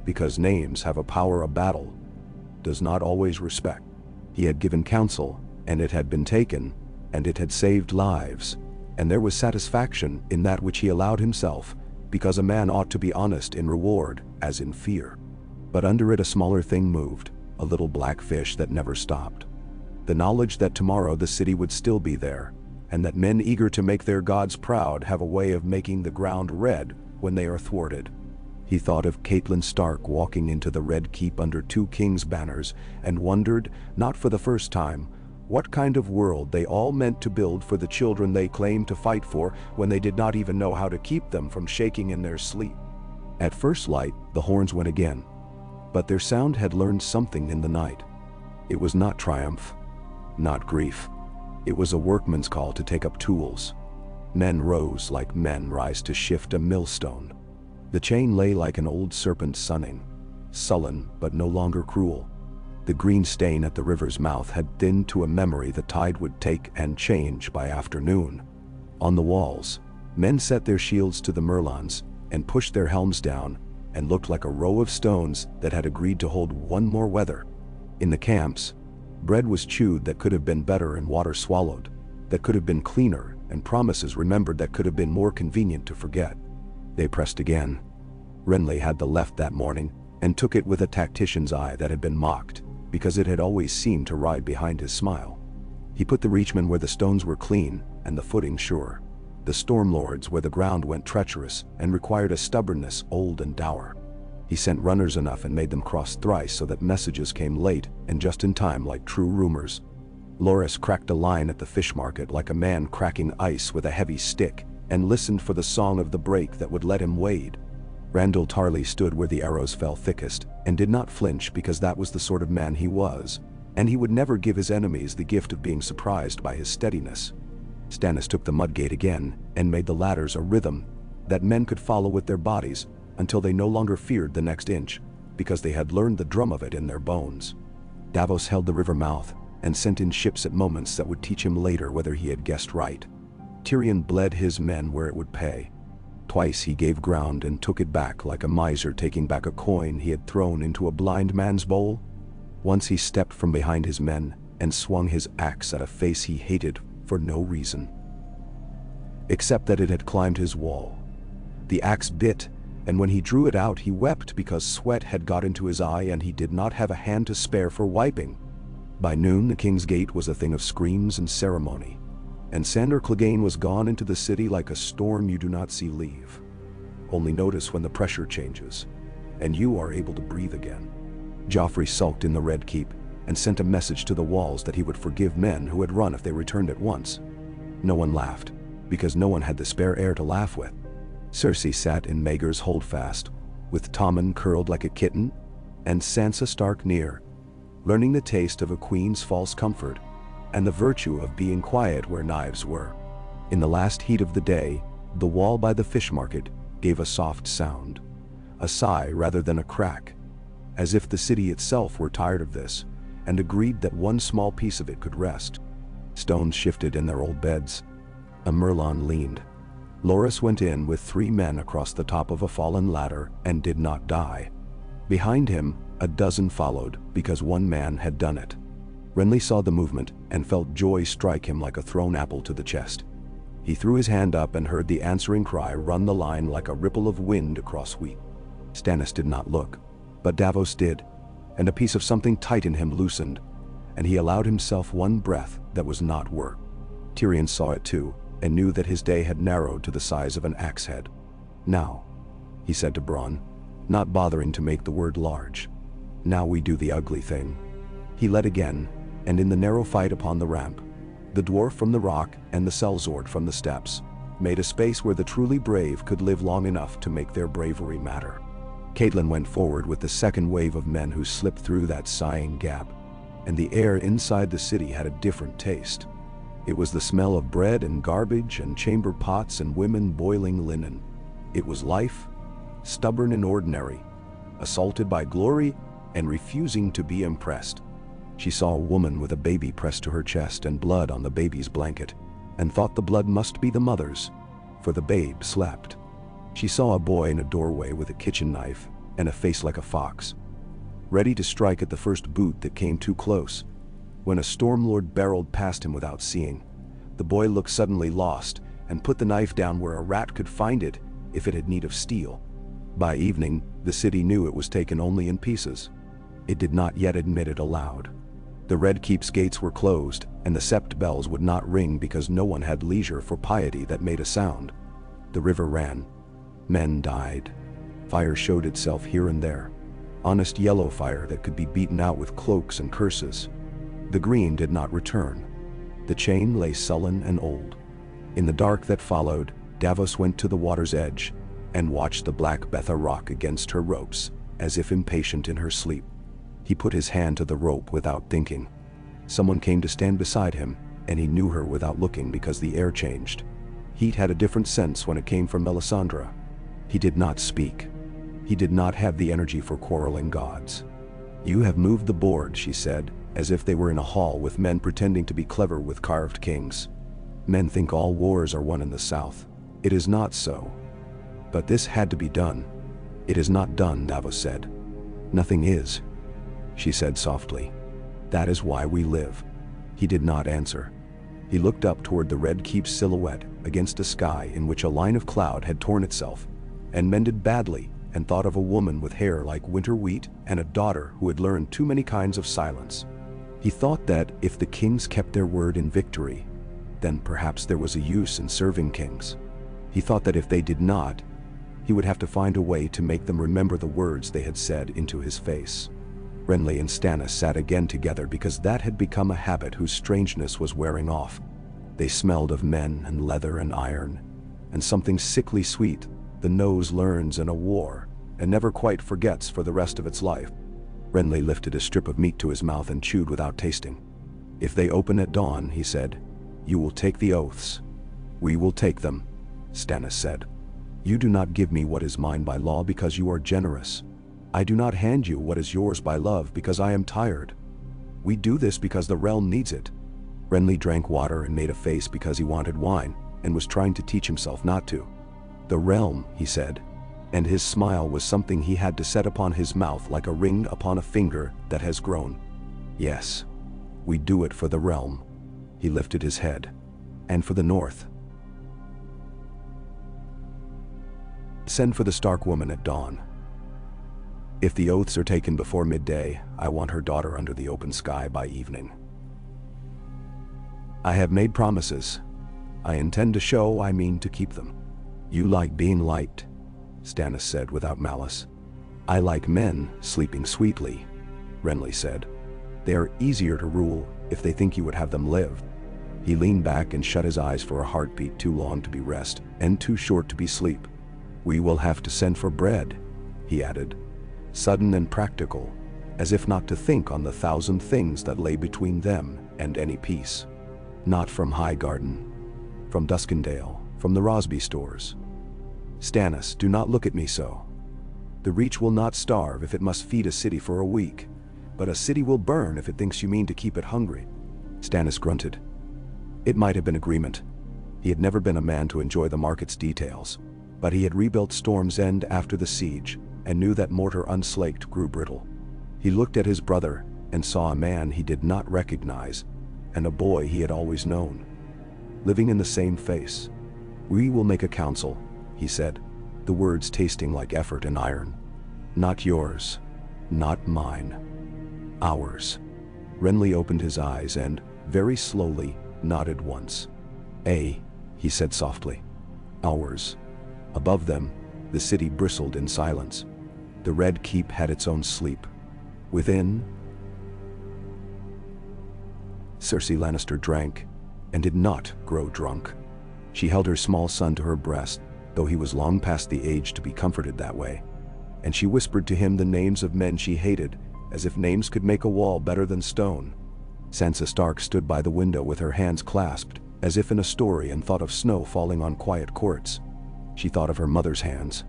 because names have a power a battle does not always respect. He had given counsel, and it had been taken, and it had saved lives, and there was satisfaction in that which he allowed himself, because a man ought to be honest in reward as in fear. But under it a smaller thing moved, a little black fish that never stopped. The knowledge that tomorrow the city would still be there, and that men eager to make their gods proud have a way of making the ground red when they are thwarted. He thought of Catelyn Stark walking into the Red Keep under 2 kings' banners, and wondered, not for the first time, what kind of world they all meant to build for the children they claimed to fight for when they did not even know how to keep them from shaking in their sleep. At first light, the horns went again, but their sound had learned something in the night. It was not triumph, not grief. It was a workman's call to take up tools. Men rose like men rise to shift a millstone. The chain lay like an old serpent sunning, sullen but no longer cruel. The green stain at the river's mouth had thinned to a memory the tide would take and change by afternoon. On the walls, men set their shields to the merlons and pushed their helms down and looked like a row of stones that had agreed to hold one more weather. In the camps, bread was chewed that could have been better and water swallowed that could have been cleaner and promises remembered that could have been more convenient to forget. They pressed again. Renly had the left that morning and took it with a tactician's eye that had been mocked, because it had always seemed to ride behind his smile. He put the reachman where the stones were clean and the footing sure, the stormlords where the ground went treacherous and required a stubbornness old and dour. He sent runners enough and made them cross thrice so that messages came late and just in time like true rumors. Loras cracked a line at the fish market like a man cracking ice with a heavy stick and listened for the song of the break that would let him wade. Randyll Tarly stood where the arrows fell thickest and did not flinch because that was the sort of man he was, and he would never give his enemies the gift of being surprised by his steadiness. Stannis took the mudgate again and made the ladders a rhythm that men could follow with their bodies until they no longer feared the next inch, because they had learned the drum of it in their bones. Davos held the river mouth and sent in ships at moments that would teach him later whether he had guessed right. Tyrion bled his men where it would pay. Twice he gave ground and took it back like a miser taking back a coin he had thrown into a blind man's bowl. Once he stepped from behind his men and swung his axe at a face he hated for no reason, except that it had climbed his wall. The axe bit, and when he drew it out he wept because sweat had got into his eye and he did not have a hand to spare for wiping. By noon, the King's Gate was a thing of screams and ceremony, and Sandor Clegane was gone into the city like a storm you do not see leave. Only notice when the pressure changes, and you are able to breathe again. Joffrey sulked in the Red Keep and sent a message to the walls that he would forgive men who had run if they returned at once. No one laughed, because no one had the spare air to laugh with. Cersei sat in Maegor's holdfast, with Tommen curled like a kitten, and Sansa Stark near, learning the taste of a queen's false comfort and the virtue of being quiet where knives were. In the last heat of the day, the wall by the fish market gave a soft sound, a sigh rather than a crack, as if the city itself were tired of this and agreed that one small piece of it could rest. Stones shifted in their old beds. A Merlon leaned. Loras went in with 3 men across the top of a fallen ladder and did not die. Behind him, a dozen followed because one man had done it. Renly saw the movement and felt joy strike him like a thrown apple to the chest. He threw his hand up and heard the answering cry run the line like a ripple of wind across wheat. Stannis did not look, but Davos did, and a piece of something tight in him loosened, and he allowed himself one breath that was not work. Tyrion saw it too, and knew that his day had narrowed to the size of an axe head. "Now," he said to Bronn, not bothering to make the word large. "Now we do the ugly thing." He led again, and in the narrow fight upon the ramp, the dwarf from the rock and the sellsword from the steps made a space where the truly brave could live long enough to make their bravery matter. Catelyn went forward with the second wave of men who slipped through that sighing gap, and the air inside the city had a different taste. It was the smell of bread and garbage and chamber pots and women boiling linen. It was life, stubborn and ordinary, assaulted by glory and refusing to be impressed. She saw a woman with a baby pressed to her chest and blood on the baby's blanket, and thought the blood must be the mother's, for the babe slept. She saw a boy in a doorway with a kitchen knife and a face like a fox, ready to strike at the first boot that came too close. When a Stormlord barreled past him without seeing, the boy looked suddenly lost and put the knife down where a rat could find it if it had need of steel. By evening, the city knew it was taken only in pieces. It did not yet admit it aloud. The Red Keep's gates were closed, and the sept bells would not ring because no one had leisure for piety that made a sound. The river ran. Men died. Fire showed itself here and there. Honest yellow fire that could be beaten out with cloaks and curses. The green did not return. The chain lay sullen and old. In the dark that followed, Davos went to the water's edge and watched the black Betha rock against her ropes, as if impatient in her sleep. He put his hand to the rope without thinking. Someone came to stand beside him, and he knew her without looking because the air changed. Heat had a different sense when it came from Melisandre. He did not speak. He did not have the energy for quarreling gods. "You have moved the board," she said, as if they were in a hall with men pretending to be clever with carved kings. "Men think all wars are won in the south. It is not so. But this had to be done." "It is not done," Davos said. "Nothing is," she said softly. "That is why we live." He did not answer. He looked up toward the Red Keep's silhouette against a sky in which a line of cloud had torn itself and mended badly, and thought of a woman with hair like winter wheat and a daughter who had learned too many kinds of silence. He thought that if the kings kept their word in victory, then perhaps there was a use in serving kings. He thought that if they did not, he would have to find a way to make them remember the words they had said into his face. Renly and Stannis sat again together because that had become a habit whose strangeness was wearing off. They smelled of men and leather and iron, and something sickly sweet the nose learns in a war and never quite forgets for the rest of its life. Renly lifted a strip of meat to his mouth and chewed without tasting. "If they open at dawn," he said, "you will take the oaths." "We will take them," Stannis said. "You do not give me what is mine by law because you are generous. I do not hand you what is yours by love because I am tired. We do this because the realm needs it." Renly drank water and made a face because he wanted wine and was trying to teach himself not to. "The realm," he said, and his smile was something he had to set upon his mouth like a ring upon a finger that has grown. "Yes, we do it for the realm." He lifted his head. "And for the north. Send for the Stark woman at dawn." If the oaths are taken before midday, I want her daughter under the open sky by evening. I have made promises. I intend to show I mean to keep them. You like being liked, Stannis said without malice. I like men sleeping sweetly, Renly said. They are easier to rule if they think you would have them live. He leaned back and shut his eyes for a heartbeat too long to be rest and too short to be sleep. We will have to send for bread, he added, sudden and practical, as if not to think on the 1,000 things that lay between them and any peace. Not from Highgarden, from Duskendale, from the Rosby stores. Stannis, do not look at me so. The Reach will not starve if it must feed a city for a week, but a city will burn if it thinks you mean to keep it hungry. Stannis grunted. It might have been agreement. He had never been a man to enjoy the market's details, but he had rebuilt Storm's End after the siege and knew that mortar unslaked grew brittle. He looked at his brother and saw a man he did not recognize and a boy he had always known, living in the same face. We will make a council, he said, the words tasting like effort and iron. Not yours, not mine, ours. Renly opened his eyes and, very slowly, nodded once. He said softly. Ours. Above them, the city bristled in silence. The Red Keep had its own sleep. Within, Cersei Lannister drank, and did not grow drunk. She held her small son to her breast, though he was long past the age to be comforted that way, and she whispered to him the names of men she hated, as if names could make a wall better than stone. Sansa Stark stood by the window with her hands clasped, as if in a story, and thought of snow falling on quiet courts. She thought of her mother's hands.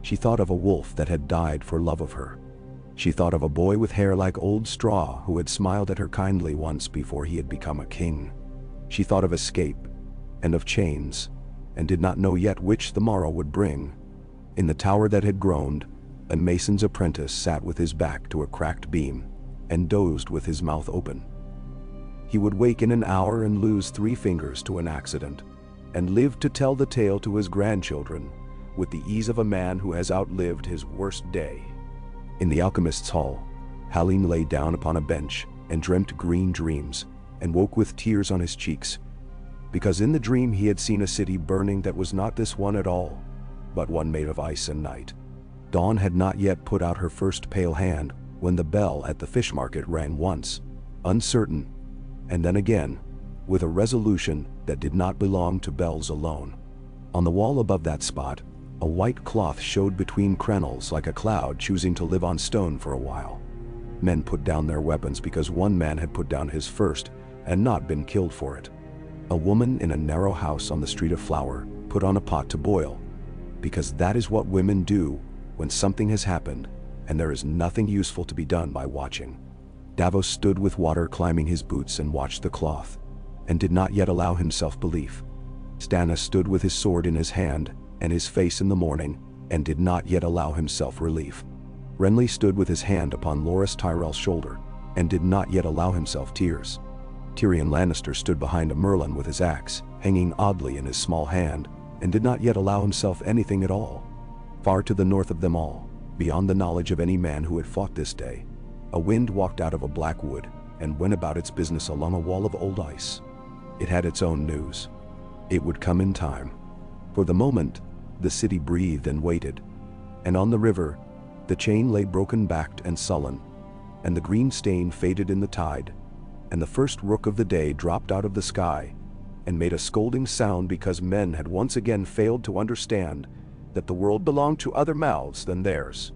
She thought of a wolf that had died for love of her. She thought of a boy with hair like old straw who had smiled at her kindly once before he had become a king. She thought of escape, and of chains, and did not know yet which the morrow would bring. In the tower that had groaned, a mason's apprentice sat with his back to a cracked beam, and dozed with his mouth open. He would wake in an hour and lose 3 fingers to an accident, and live to tell the tale to his grandchildren, with the ease of a man who has outlived his worst day. In the alchemist's hall, Hallyne lay down upon a bench and dreamt green dreams, and woke with tears on his cheeks, because in the dream he had seen a city burning that was not this one at all, but one made of ice and night. Dawn had not yet put out her first pale hand when the bell at the fish market rang once, uncertain, and then again, with a resolution that did not belong to bells alone. On the wall above that spot, a white cloth showed between crenels like a cloud choosing to live on stone for a while. Men put down their weapons because one man had put down his first and not been killed for it. A woman in a narrow house on the Street of Flower put on a pot to boil, because that is what women do when something has happened and there is nothing useful to be done by watching. Davos stood with water climbing his boots and watched the cloth, and did not yet allow himself belief. Stannis stood with his sword in his hand and his face in the morning, and did not yet allow himself relief. Renly stood with his hand upon Loras Tyrell's shoulder, and did not yet allow himself tears. Tyrion Lannister stood behind a merlon with his axe, hanging oddly in his small hand, and did not yet allow himself anything at all. Far to the north of them all, beyond the knowledge of any man who had fought this day, a wind walked out of a black wood, and went about its business along a wall of old ice. It had its own news. It would come in time. For the moment, the city breathed and waited, and on the river, the chain lay broken-backed and sullen, and the green stain faded in the tide, and the first rook of the day dropped out of the sky, and made a scolding sound because men had once again failed to understand that the world belonged to other mouths than theirs.